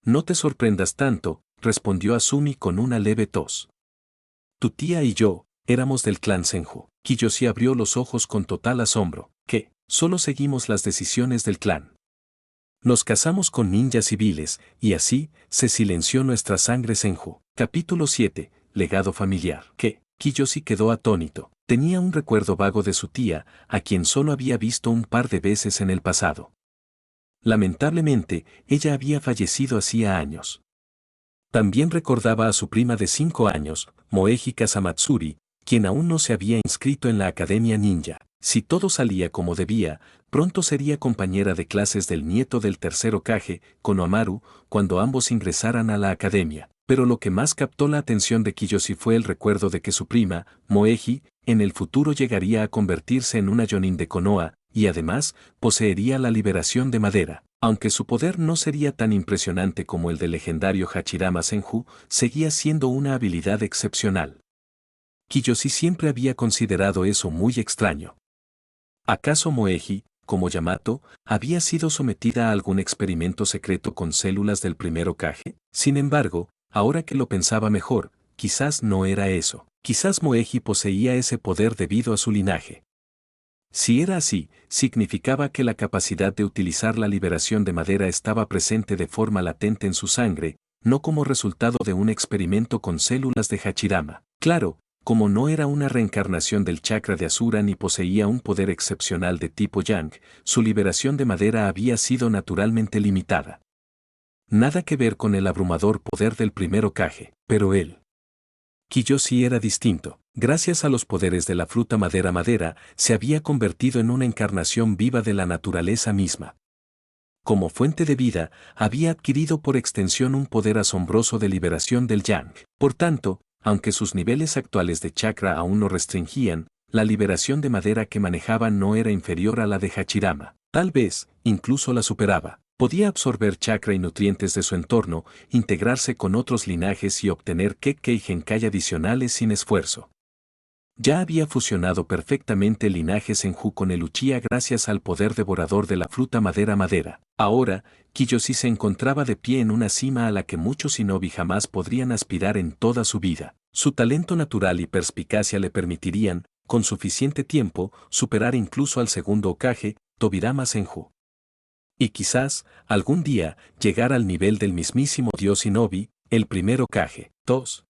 No te sorprendas tanto, respondió Asumi con una leve tos. Tu tía y yo éramos del clan Senju. Kiyoshi abrió los ojos con total asombro. ¿Qué? Solo seguimos las decisiones del clan. Nos casamos con ninjas civiles, y así se silenció nuestra sangre Senju. Capítulo 7. Legado familiar. ¿Qué? Kiyoshi quedó atónito. Tenía un recuerdo vago de su tía, a quien solo había visto un par de veces en el pasado. Lamentablemente, ella había fallecido hacía años. También recordaba a su prima de 5 años, Moeji Kasamatsuri, quien aún no se había inscrito en la Academia Ninja. Si todo salía como debía, pronto sería compañera de clases del nieto del tercer Hokage, Konohamaru, cuando ambos ingresaran a la academia. Pero lo que más captó la atención de Kiyoshi fue el recuerdo de que su prima, Moeji, en el futuro llegaría a convertirse en una Jonin de Konoha, y además, poseería la liberación de madera. Aunque su poder no sería tan impresionante como el del legendario Hachirama Senju, seguía siendo una habilidad excepcional. Kiyoshi siempre había considerado eso muy extraño. ¿Acaso Moeji, como Yamato, había sido sometida a algún experimento secreto con células del primer Hokage? Sin embargo, ahora que lo pensaba mejor, quizás no era eso. Quizás Moeji poseía ese poder debido a su linaje. Si era así, significaba que la capacidad de utilizar la liberación de madera estaba presente de forma latente en su sangre, no como resultado de un experimento con células de Hachirama. Claro, como no era una reencarnación del chakra de Asura ni poseía un poder excepcional de tipo Yang, su liberación de madera había sido naturalmente limitada. Nada que ver con el abrumador poder del primer Hokage, pero él. Kiyoshi era distinto. Gracias a los poderes de la fruta madera, se había convertido en una encarnación viva de la naturaleza misma. Como fuente de vida, había adquirido por extensión un poder asombroso de liberación del Yang. Por tanto, aunque sus niveles actuales de chakra aún lo restringían, la liberación de madera que manejaba no era inferior a la de Hachirama. Tal vez, incluso la superaba. Podía absorber chakra y nutrientes de su entorno, integrarse con otros linajes y obtener Kekkei y Genkai adicionales sin esfuerzo. Ya había fusionado perfectamente el linaje Senju con el Uchiha gracias al poder devorador de la fruta madera. Ahora, Kiyoshi se encontraba de pie en una cima a la que muchos shinobi jamás podrían aspirar en toda su vida. Su talento natural y perspicacia le permitirían, con suficiente tiempo, superar incluso al segundo Hokage, Tobirama Senju. Y quizás, algún día, llegar al nivel del mismísimo dios shinobi, el primer Hokage. Tos.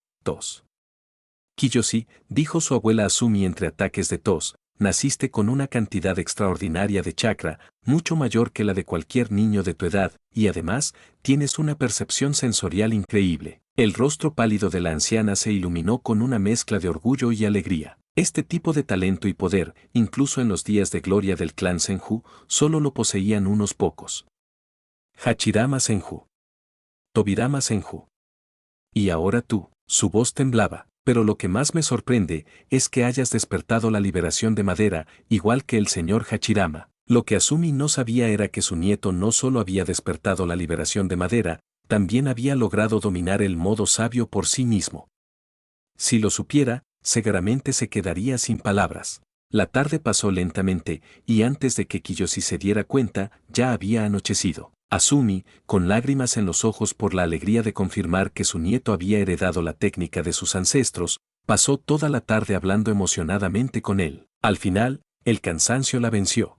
Kiyoshi, dijo su abuela Asumi entre ataques de tos, naciste con una cantidad extraordinaria de chakra, mucho mayor que la de cualquier niño de tu edad, y además, tienes una percepción sensorial increíble. El rostro pálido de la anciana se iluminó con una mezcla de orgullo y alegría. Este tipo de talento y poder, incluso en los días de gloria del clan Senju, solo lo poseían unos pocos. Hachirama Senju. Tobirama Senju. Y ahora tú, su voz temblaba. Pero lo que más me sorprende es que hayas despertado la liberación de madera, igual que el señor Hachirama. Lo que Asumi no sabía era que su nieto no solo había despertado la liberación de madera, también había logrado dominar el modo sabio por sí mismo. Si lo supiera, seguramente se quedaría sin palabras. La tarde pasó lentamente, y antes de que Kiyoshi se diera cuenta, ya había anochecido. Asumi, con lágrimas en los ojos por la alegría de confirmar que su nieto había heredado la técnica de sus ancestros, pasó toda la tarde hablando emocionadamente con él. Al final, el cansancio la venció.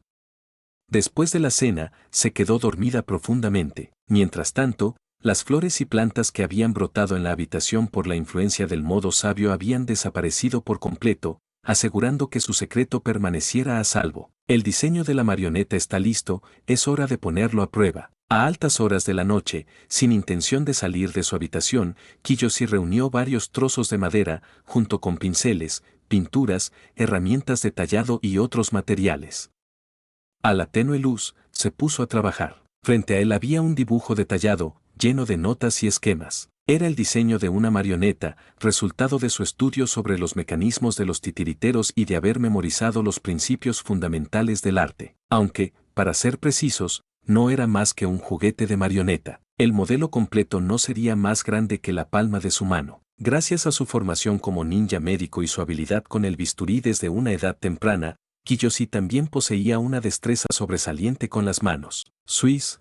Después de la cena, se quedó dormida profundamente. Mientras tanto, las flores y plantas que habían brotado en la habitación por la influencia del modo sabio habían desaparecido por completo, asegurando que su secreto permaneciera a salvo. El diseño de la marioneta está listo, es hora de ponerlo a prueba. A altas horas de la noche, sin intención de salir de su habitación, Kiyoshi reunió varios trozos de madera, junto con pinceles, pinturas, herramientas de tallado y otros materiales. A la tenue luz, se puso a trabajar. Frente a él había un dibujo detallado, lleno de notas y esquemas. Era el diseño de una marioneta, resultado de su estudio sobre los mecanismos de los titiriteros y de haber memorizado los principios fundamentales del arte. Aunque, para ser precisos, no era más que un juguete de marioneta. El modelo completo no sería más grande que la palma de su mano. Gracias a su formación como ninja médico y su habilidad con el bisturí desde una edad temprana, Kiyoshi también poseía una destreza sobresaliente con las manos. Suiz.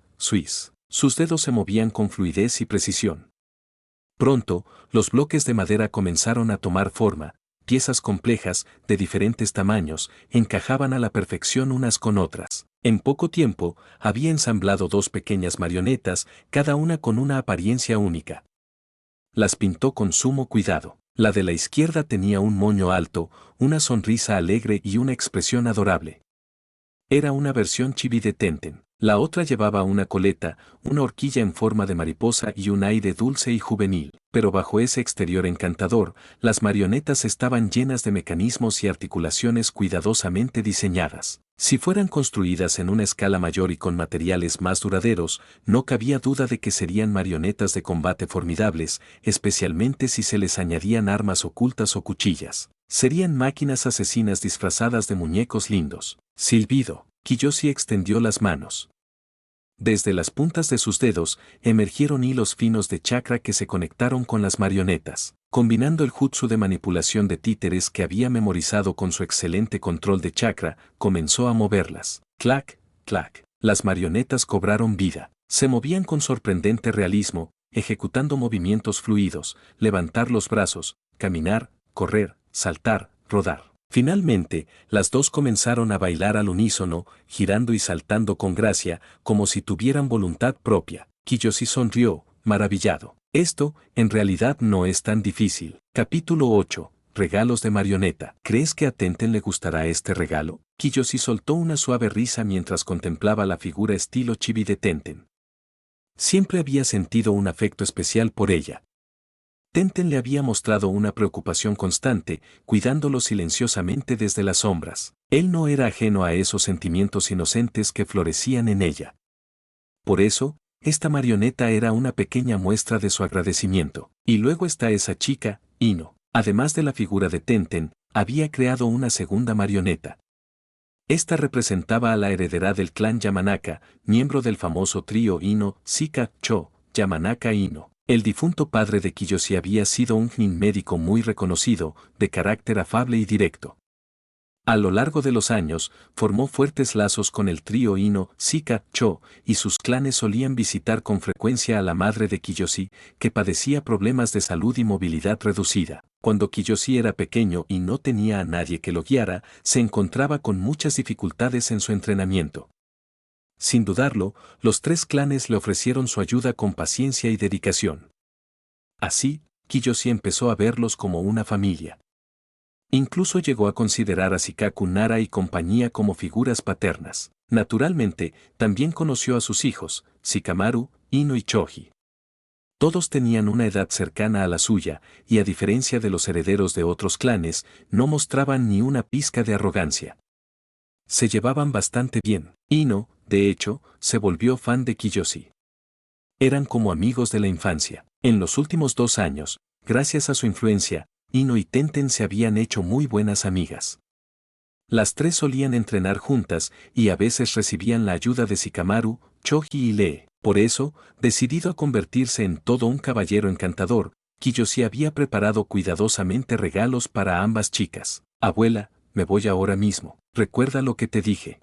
Sus dedos se movían con fluidez y precisión. Pronto, los bloques de madera comenzaron a tomar forma, piezas complejas, de diferentes tamaños, encajaban a la perfección unas con otras. En poco tiempo, había ensamblado 2 pequeñas marionetas, cada una con una apariencia única. Las pintó con sumo cuidado. La de la izquierda tenía un moño alto, una sonrisa alegre y una expresión adorable. Era una versión chibi de Tenten. La otra llevaba una coleta, una horquilla en forma de mariposa y un aire dulce y juvenil. Pero bajo ese exterior encantador, las marionetas estaban llenas de mecanismos y articulaciones cuidadosamente diseñadas. Si fueran construidas en una escala mayor y con materiales más duraderos, no cabía duda de que serían marionetas de combate formidables, especialmente si se les añadían armas ocultas o cuchillas. Serían máquinas asesinas disfrazadas de muñecos lindos. Silbido. Kiyoshi extendió las manos. Desde las puntas de sus dedos emergieron hilos finos de chakra que se conectaron con las marionetas. Combinando el jutsu de manipulación de títeres que había memorizado con su excelente control de chakra, comenzó a moverlas. Clac, clac. Las marionetas cobraron vida. Se movían con sorprendente realismo, ejecutando movimientos fluidos, levantar los brazos, caminar, correr, saltar, rodar. Finalmente, las dos comenzaron a bailar al unísono, girando y saltando con gracia, como si tuvieran voluntad propia. Kiyoshi sonrió, maravillado. Esto, en realidad, no es tan difícil. Capítulo 8. Regalos de marioneta. ¿Crees que a Tenten le gustará este regalo? Kiyoshi soltó una suave risa mientras contemplaba la figura estilo chibi de Tenten. Siempre había sentido un afecto especial por ella. Tenten le había mostrado una preocupación constante, cuidándolo silenciosamente desde las sombras. Él no era ajeno a esos sentimientos inocentes que florecían en ella. Por eso, esta marioneta era una pequeña muestra de su agradecimiento. Y luego está esa chica, Ino. Además de la figura de Tenten, había creado una segunda marioneta. Esta representaba a la heredera del clan Yamanaka, miembro del famoso trío Ino, Shika, Cho, Yamanaka Ino. El difunto padre de Kiyoshi había sido un nin médico muy reconocido, de carácter afable y directo. A lo largo de los años, formó fuertes lazos con el trío Ino, Shika, Cho, y sus clanes solían visitar con frecuencia a la madre de Kiyoshi, que padecía problemas de salud y movilidad reducida. Cuando Kiyoshi era pequeño y no tenía a nadie que lo guiara, se encontraba con muchas dificultades en su entrenamiento. Sin dudarlo, los 3 clanes le ofrecieron su ayuda con paciencia y dedicación. Así, Kiyoshi empezó a verlos como una familia. Incluso llegó a considerar a Shikaku Nara y compañía como figuras paternas. Naturalmente, también conoció a sus hijos, Shikamaru, Ino y Choji. Todos tenían una edad cercana a la suya, y a diferencia de los herederos de otros clanes, no mostraban ni una pizca de arrogancia. Se llevaban bastante bien. Ino, de hecho, se volvió fan de Kiyoshi. Eran como amigos de la infancia. En los últimos 2 años, gracias a su influencia, Ino y Tenten se habían hecho muy buenas amigas. Las 3 solían entrenar juntas y a veces recibían la ayuda de Shikamaru, Choji y Lee. Por eso, decidido a convertirse en todo un caballero encantador, Kiyoshi había preparado cuidadosamente regalos para ambas chicas. Abuela, me voy ahora mismo. Recuerda lo que te dije.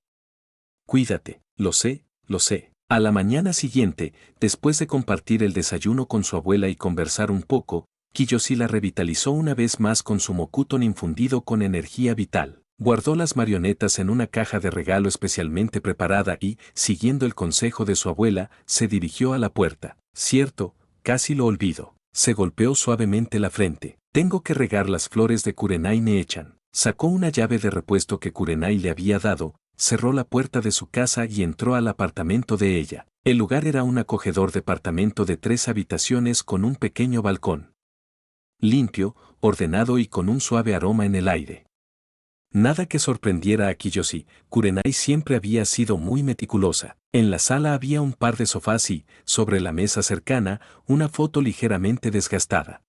Cuídate. Lo sé, lo sé. A la mañana siguiente, después de compartir el desayuno con su abuela y conversar un poco, Kiyoshi la revitalizó una vez más con su mokuton infundido con energía vital. Guardó las marionetas en una caja de regalo especialmente preparada y, siguiendo el consejo de su abuela, se dirigió a la puerta. Cierto, casi lo olvido. Se golpeó suavemente la frente. Tengo que regar las flores de Kurenai Neechan. Sacó una llave de repuesto que Kurenai le había dado, cerró la puerta de su casa y entró al apartamento de ella. El lugar era un acogedor departamento de 3 habitaciones con un pequeño balcón. Limpio, ordenado y con un suave aroma en el aire. Nada que sorprendiera a Kiyoshi, Kurenai siempre había sido muy meticulosa. En la sala había un par de sofás y, sobre la mesa cercana, una foto ligeramente desgastada.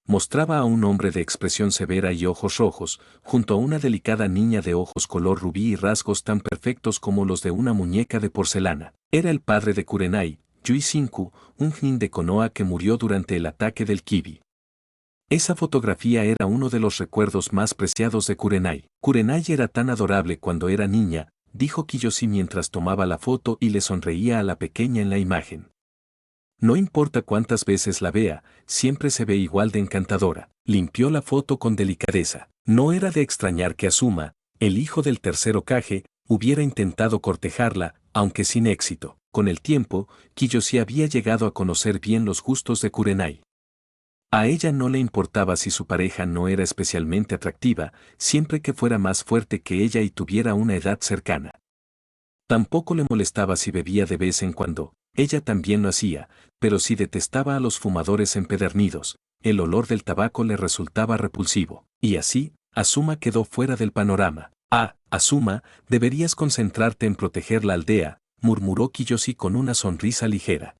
Mostraba a un hombre de expresión severa y ojos rojos, junto a una delicada niña de ojos color rubí y rasgos tan perfectos como los de una muñeca de porcelana. Era el padre de Kurenai, Yui Shinku, un nin de Konoha que murió durante el ataque del Kibi. Esa fotografía era uno de los recuerdos más preciados de Kurenai. Kurenai era tan adorable cuando era niña, dijo Kiyoshi mientras tomaba la foto y le sonreía a la pequeña en la imagen. No importa cuántas veces la vea, siempre se ve igual de encantadora. Limpió la foto con delicadeza. No era de extrañar que Azuma, el hijo del tercer Hokage, hubiera intentado cortejarla, aunque sin éxito. Con el tiempo, Kiyoshi había llegado a conocer bien los gustos de Kurenai. A ella no le importaba si su pareja no era especialmente atractiva, siempre que fuera más fuerte que ella y tuviera una edad cercana. Tampoco le molestaba si bebía de vez en cuando, ella también lo hacía, pero si detestaba a los fumadores empedernidos, el olor del tabaco le resultaba repulsivo, y así, Azuma quedó fuera del panorama. Ah, Azuma, deberías concentrarte en proteger la aldea, murmuró Kiyoshi con una sonrisa ligera.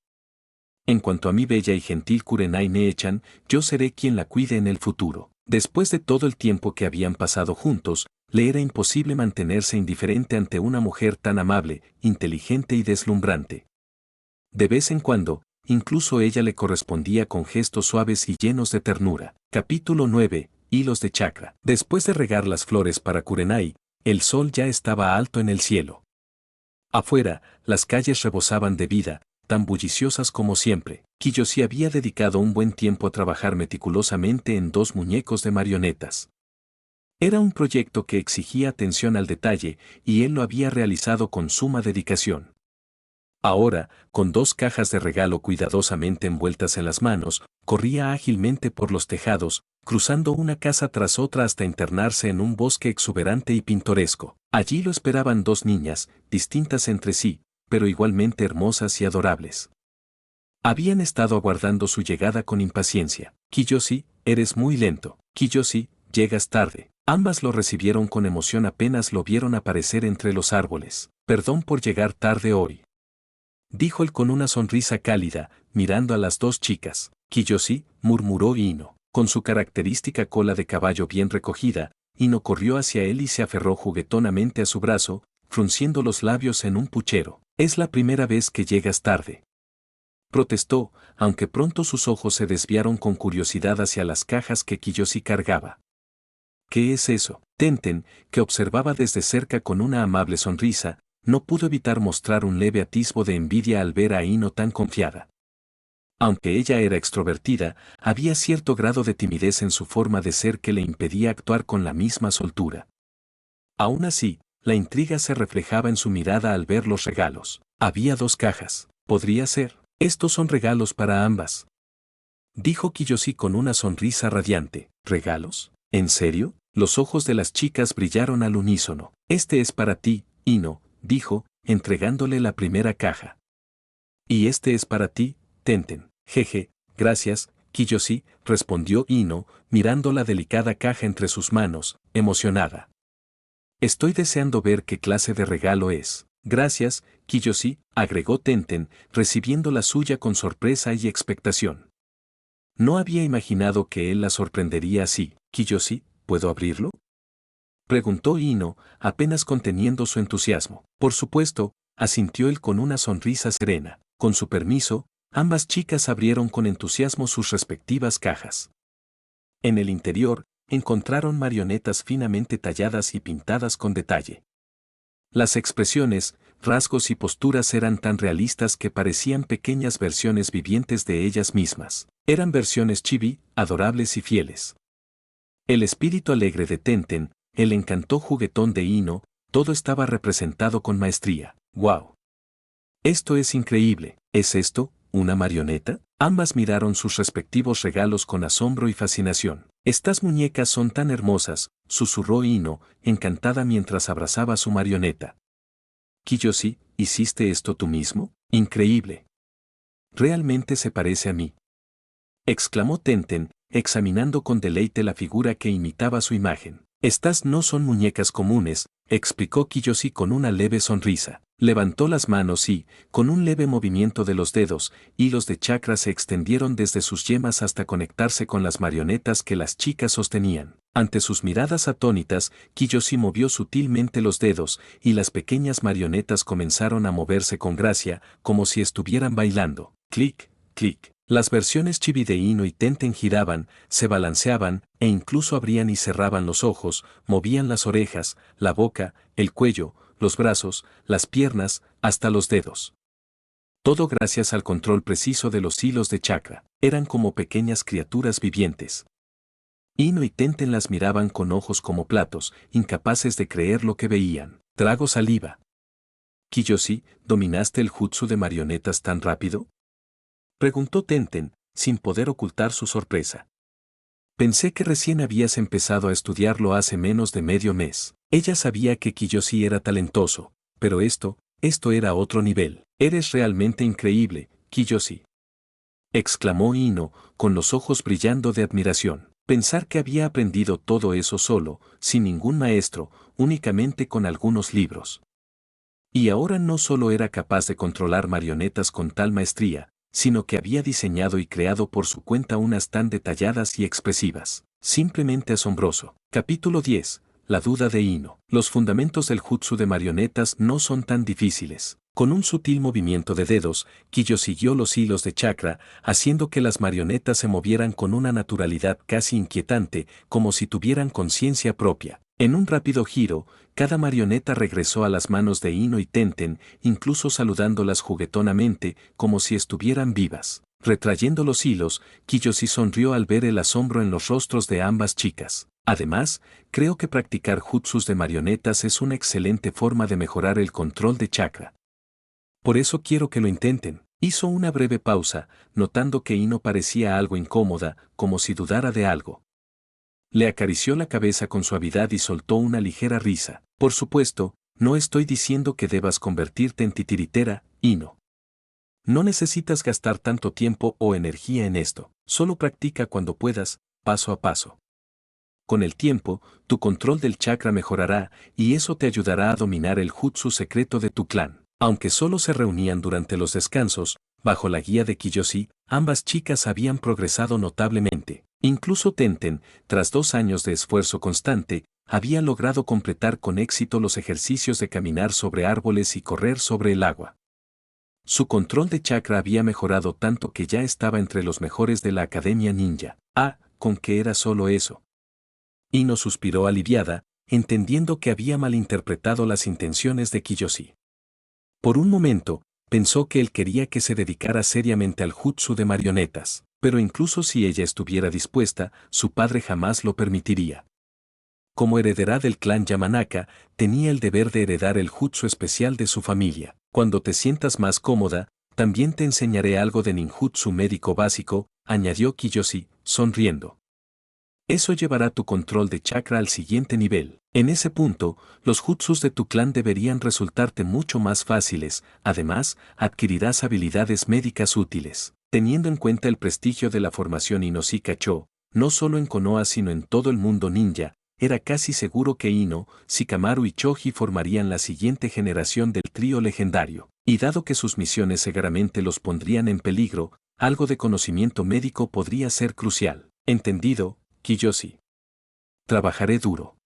En cuanto a mi bella y gentil Kurenai Ne-chan, yo seré quien la cuide en el futuro. Después de todo el tiempo que habían pasado juntos, le era imposible mantenerse indiferente ante una mujer tan amable, inteligente y deslumbrante. De vez en cuando, incluso ella le correspondía con gestos suaves y llenos de ternura. Capítulo 9. Hilos de chakra. Después de regar las flores para Kurenai, el sol ya estaba alto en el cielo. Afuera, las calles rebosaban de vida, tan bulliciosas como siempre. Kiyoshi había dedicado un buen tiempo a trabajar meticulosamente en 2 muñecos de marionetas. Era un proyecto que exigía atención al detalle, y él lo había realizado con suma dedicación. Ahora, con 2 cajas de regalo cuidadosamente envueltas en las manos, corría ágilmente por los tejados, cruzando una casa tras otra hasta internarse en un bosque exuberante y pintoresco. Allí lo esperaban 2 niñas, distintas entre sí, pero igualmente hermosas y adorables. Habían estado aguardando su llegada con impaciencia. Kiyoshi, eres muy lento. Kiyoshi, llegas tarde. Ambas lo recibieron con emoción apenas lo vieron aparecer entre los árboles. Perdón por llegar tarde hoy, dijo él con una sonrisa cálida, mirando a las 2 chicas. Kiyoshi, murmuró Ino. Con su característica cola de caballo bien recogida, Ino corrió hacia él y se aferró juguetonamente a su brazo, frunciendo los labios en un puchero. Es la primera vez que llegas tarde, protestó, aunque pronto sus ojos se desviaron con curiosidad hacia las cajas que Kiyoshi cargaba. ¿Qué es eso? Tenten, que observaba desde cerca con una amable sonrisa, no pudo evitar mostrar un leve atisbo de envidia al ver a Ino tan confiada. Aunque ella era extrovertida, había cierto grado de timidez en su forma de ser que le impedía actuar con la misma soltura. Aún así, la intriga se reflejaba en su mirada al ver los regalos. Había 2 cajas. ¿Podría ser? Estos son regalos para ambas, dijo Kiyoshi con una sonrisa radiante. ¿Regalos? ¿En serio? Los ojos de las chicas brillaron al unísono. Este es para ti, Ino, dijo, entregándole la primera caja. Y este es para ti, Tenten. Jeje, gracias, Kiyoshi, respondió Ino, mirando la delicada caja entre sus manos, emocionada. Estoy deseando ver qué clase de regalo es. Gracias, Kiyoshi, agregó Tenten, recibiendo la suya con sorpresa y expectación. No había imaginado que él la sorprendería así. Kiyoshi, ¿puedo abrirlo?, preguntó Ino, apenas conteniendo su entusiasmo. Por supuesto, asintió él con una sonrisa serena. Con su permiso, ambas chicas abrieron con entusiasmo sus respectivas cajas. En el interior, encontraron marionetas finamente talladas y pintadas con detalle. Las expresiones, rasgos y posturas eran tan realistas que parecían pequeñas versiones vivientes de ellas mismas. Eran versiones chibi, adorables y fieles. El espíritu alegre de Tenten, el encanto juguetón de Ino, todo estaba representado con maestría. ¡Wow! Esto es increíble. ¿Es esto, una marioneta? Ambas miraron sus respectivos regalos con asombro y fascinación. Estas muñecas son tan hermosas, susurró Ino, encantada mientras abrazaba su marioneta. Kiyoshi, ¿hiciste esto tú mismo? Increíble. Realmente se parece a mí, exclamó Tenten, examinando con deleite la figura que imitaba su imagen. Estas no son muñecas comunes, explicó Kiyoshi con una leve sonrisa. Levantó las manos y, con un leve movimiento de los dedos, hilos de chakra se extendieron desde sus yemas hasta conectarse con las marionetas que las chicas sostenían. Ante sus miradas atónitas, Kiyoshi movió sutilmente los dedos, y las pequeñas marionetas comenzaron a moverse con gracia, como si estuvieran bailando. Clic, clic. Las versiones chibi de Ino y Tenten giraban, se balanceaban, e incluso abrían y cerraban los ojos, movían las orejas, la boca, el cuello, los brazos, las piernas, hasta los dedos. Todo gracias al control preciso de los hilos de chakra. Eran como pequeñas criaturas vivientes. Ino y Tenten las miraban con ojos como platos, incapaces de creer lo que veían. Trago saliva. Kiyoshi, ¿dominaste el jutsu de marionetas tan rápido? Preguntó Tenten, sin poder ocultar su sorpresa. Pensé que recién habías empezado a estudiarlo hace menos de medio mes. Ella sabía que Kiyoshi era talentoso, pero esto era otro nivel. Eres realmente increíble, Kiyoshi. Exclamó Ino, con los ojos brillando de admiración. Pensar que había aprendido todo eso solo, sin ningún maestro, únicamente con algunos libros. Y ahora no solo era capaz de controlar marionetas con tal maestría, sino que había diseñado y creado por su cuenta unas tan detalladas y expresivas. Simplemente asombroso. Capítulo 10. La duda de Ino. Los fundamentos del jutsu de marionetas no son tan difíciles. Con un sutil movimiento de dedos, Kiyo siguió los hilos de chakra, haciendo que las marionetas se movieran con una naturalidad casi inquietante, como si tuvieran conciencia propia. En un rápido giro, cada marioneta regresó a las manos de Ino y Tenten, incluso saludándolas juguetonamente, como si estuvieran vivas. Retrayendo los hilos, Kiyoshi sonrió al ver el asombro en los rostros de ambas chicas. Además, creo que practicar jutsus de marionetas es una excelente forma de mejorar el control de chakra. Por eso quiero que lo intenten. Hizo una breve pausa, notando que Ino parecía algo incómoda, como si dudara de algo. Le acarició la cabeza con suavidad y soltó una ligera risa. Por supuesto, no estoy diciendo que debas convertirte en titiritera, Ino. No necesitas gastar tanto tiempo o energía en esto. Solo practica cuando puedas, paso a paso. Con el tiempo, tu control del chakra mejorará y eso te ayudará a dominar el jutsu secreto de tu clan. Aunque solo se reunían durante los descansos, bajo la guía de Kiyoshi, ambas chicas habían progresado notablemente. Incluso Tenten, tras 2 años de esfuerzo constante, había logrado completar con éxito los ejercicios de caminar sobre árboles y correr sobre el agua. Su control de chakra había mejorado tanto que ya estaba entre los mejores de la Academia Ninja. ¿Con qué era solo eso? Ino suspiró aliviada, entendiendo que había malinterpretado las intenciones de Kiyoshi. Por un momento, pensó que él quería que se dedicara seriamente al jutsu de marionetas, pero incluso si ella estuviera dispuesta, su padre jamás lo permitiría. Como heredera del clan Yamanaka, tenía el deber de heredar el jutsu especial de su familia. Cuando te sientas más cómoda, también te enseñaré algo de ninjutsu médico básico, añadió Kiyoshi, sonriendo. Eso llevará tu control de chakra al siguiente nivel. En ese punto, los jutsus de tu clan deberían resultarte mucho más fáciles, además, adquirirás habilidades médicas útiles. Teniendo en cuenta el prestigio de la formación Ino-Shika-Cho, no solo en Konoha sino en todo el mundo ninja, era casi seguro que Ino, Shikamaru y Choji formarían la siguiente generación del trío legendario. Y dado que sus misiones seguramente los pondrían en peligro, algo de conocimiento médico podría ser crucial. ¿Entendido, Kiyoshi? Trabajaré duro.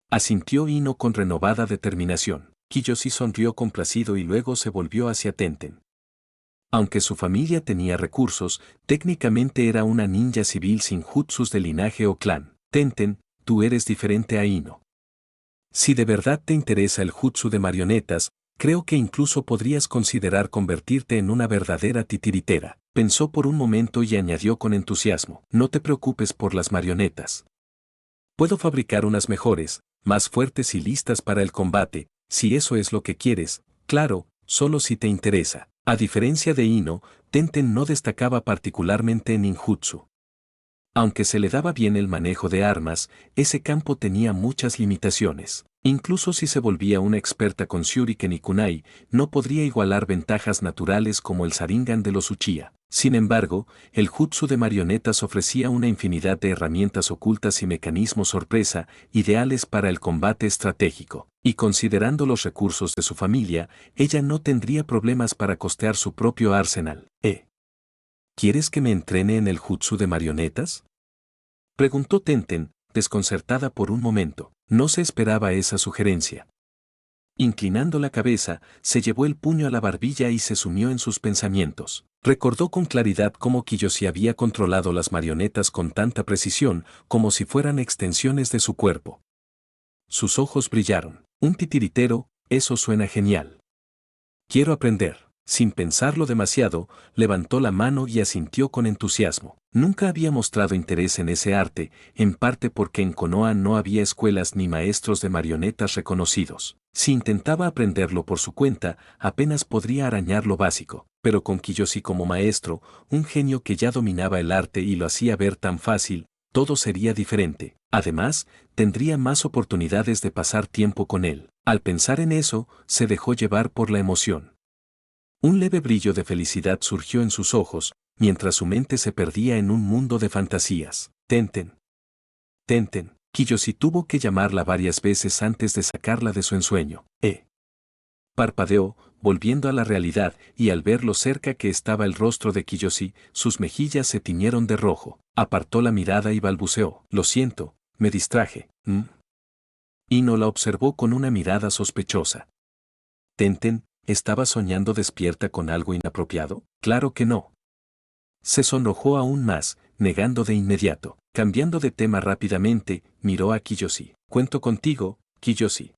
Asintió Ino con renovada determinación. Kiyoshi sonrió complacido y luego se volvió hacia Tenten. Aunque su familia tenía recursos, técnicamente era una ninja civil sin jutsus de linaje o clan. Tenten, tú eres diferente a Ino. Si de verdad te interesa el jutsu de marionetas, creo que incluso podrías considerar convertirte en una verdadera titiritera. Pensó por un momento y añadió con entusiasmo. No te preocupes por las marionetas. Puedo fabricar unas mejores, más fuertes y listas para el combate, si eso es lo que quieres, claro, solo si te interesa. A diferencia de Ino, Tenten no destacaba particularmente en ninjutsu. Aunque se le daba bien el manejo de armas, ese campo tenía muchas limitaciones. Incluso si se volvía una experta con Shuriken y Kunai, no podría igualar ventajas naturales como el Sharingan de los Uchiha. Sin embargo, el jutsu de marionetas ofrecía una infinidad de herramientas ocultas y mecanismos sorpresa, ideales para el combate estratégico. Y considerando los recursos de su familia, ella no tendría problemas para costear su propio arsenal. ¿Quieres que me entrene en el jutsu de marionetas? Preguntó Tenten, desconcertada por un momento. No se esperaba esa sugerencia. Inclinando la cabeza, se llevó el puño a la barbilla y se sumió en sus pensamientos. Recordó con claridad cómo Kiyoshi había controlado las marionetas con tanta precisión, como si fueran extensiones de su cuerpo. Sus ojos brillaron. Un titiritero, Eso suena genial. Quiero aprender. Sin pensarlo demasiado, levantó la mano y asintió con entusiasmo. Nunca había mostrado interés en ese arte, en parte porque en Konoha no había escuelas ni maestros de marionetas reconocidos. Si intentaba aprenderlo por su cuenta, apenas podría arañar lo básico, pero con Kiyoshi como maestro, un genio que ya dominaba el arte y lo hacía ver tan fácil, todo sería diferente. Además, tendría más oportunidades de pasar tiempo con él. Al pensar en eso, se dejó llevar por la emoción. Un leve brillo de felicidad surgió en sus ojos, mientras su mente se perdía en un mundo de fantasías. Tenten. Tenten. Kiyoshi tuvo que llamarla varias veces antes de sacarla de su ensueño. Parpadeó, volviendo a la realidad, y al ver lo cerca que estaba el rostro de Kiyoshi, sus mejillas se tiñeron de rojo. Apartó la mirada y balbuceó. Lo siento, me distraje. Ino la observó con una mirada sospechosa. Tenten, ¿estaba soñando despierta con algo inapropiado? Claro que no. Se sonrojó aún más, negando de inmediato. Cambiando de tema rápidamente, miró a Kiyoshi. Cuento contigo, Kiyoshi.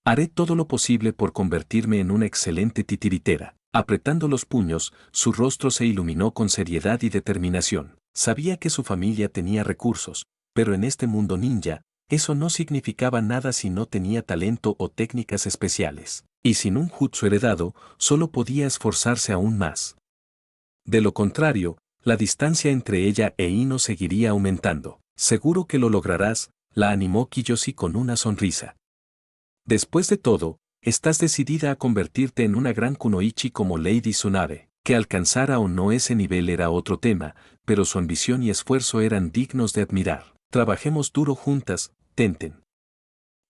Haré todo lo posible por convertirme en una excelente titiritera. Apretando los puños, su rostro se iluminó con seriedad y determinación. Sabía que su familia tenía recursos, pero en este mundo ninja, eso no significaba nada si no tenía talento o técnicas especiales. Y sin un jutsu heredado, solo podía esforzarse aún más. De lo contrario, la distancia entre ella e Ino seguiría aumentando. Seguro que lo lograrás, la animó Kiyoshi con una sonrisa. Después de todo, estás decidida a convertirte en una gran kunoichi como Lady Tsunade. Que alcanzara o no ese nivel era otro tema, pero su ambición y esfuerzo eran dignos de admirar. Trabajemos duro juntas, Tenten.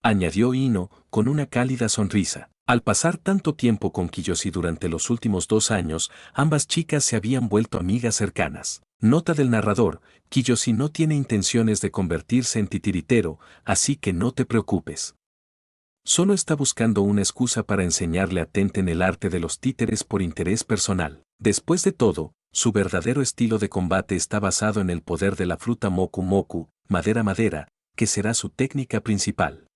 Añadió Ino, con una cálida sonrisa. Al pasar tanto tiempo con Kiyoshi durante los últimos 2 años, ambas chicas se habían vuelto amigas cercanas. Nota del narrador, Kiyoshi no tiene intenciones de convertirse en titiritero, así que no te preocupes. Solo está buscando una excusa para enseñarle a Tenten el arte de los títeres por interés personal. Después de todo, su verdadero estilo de combate está basado en el poder de la fruta Moku Moku, madera madera, que será su técnica principal.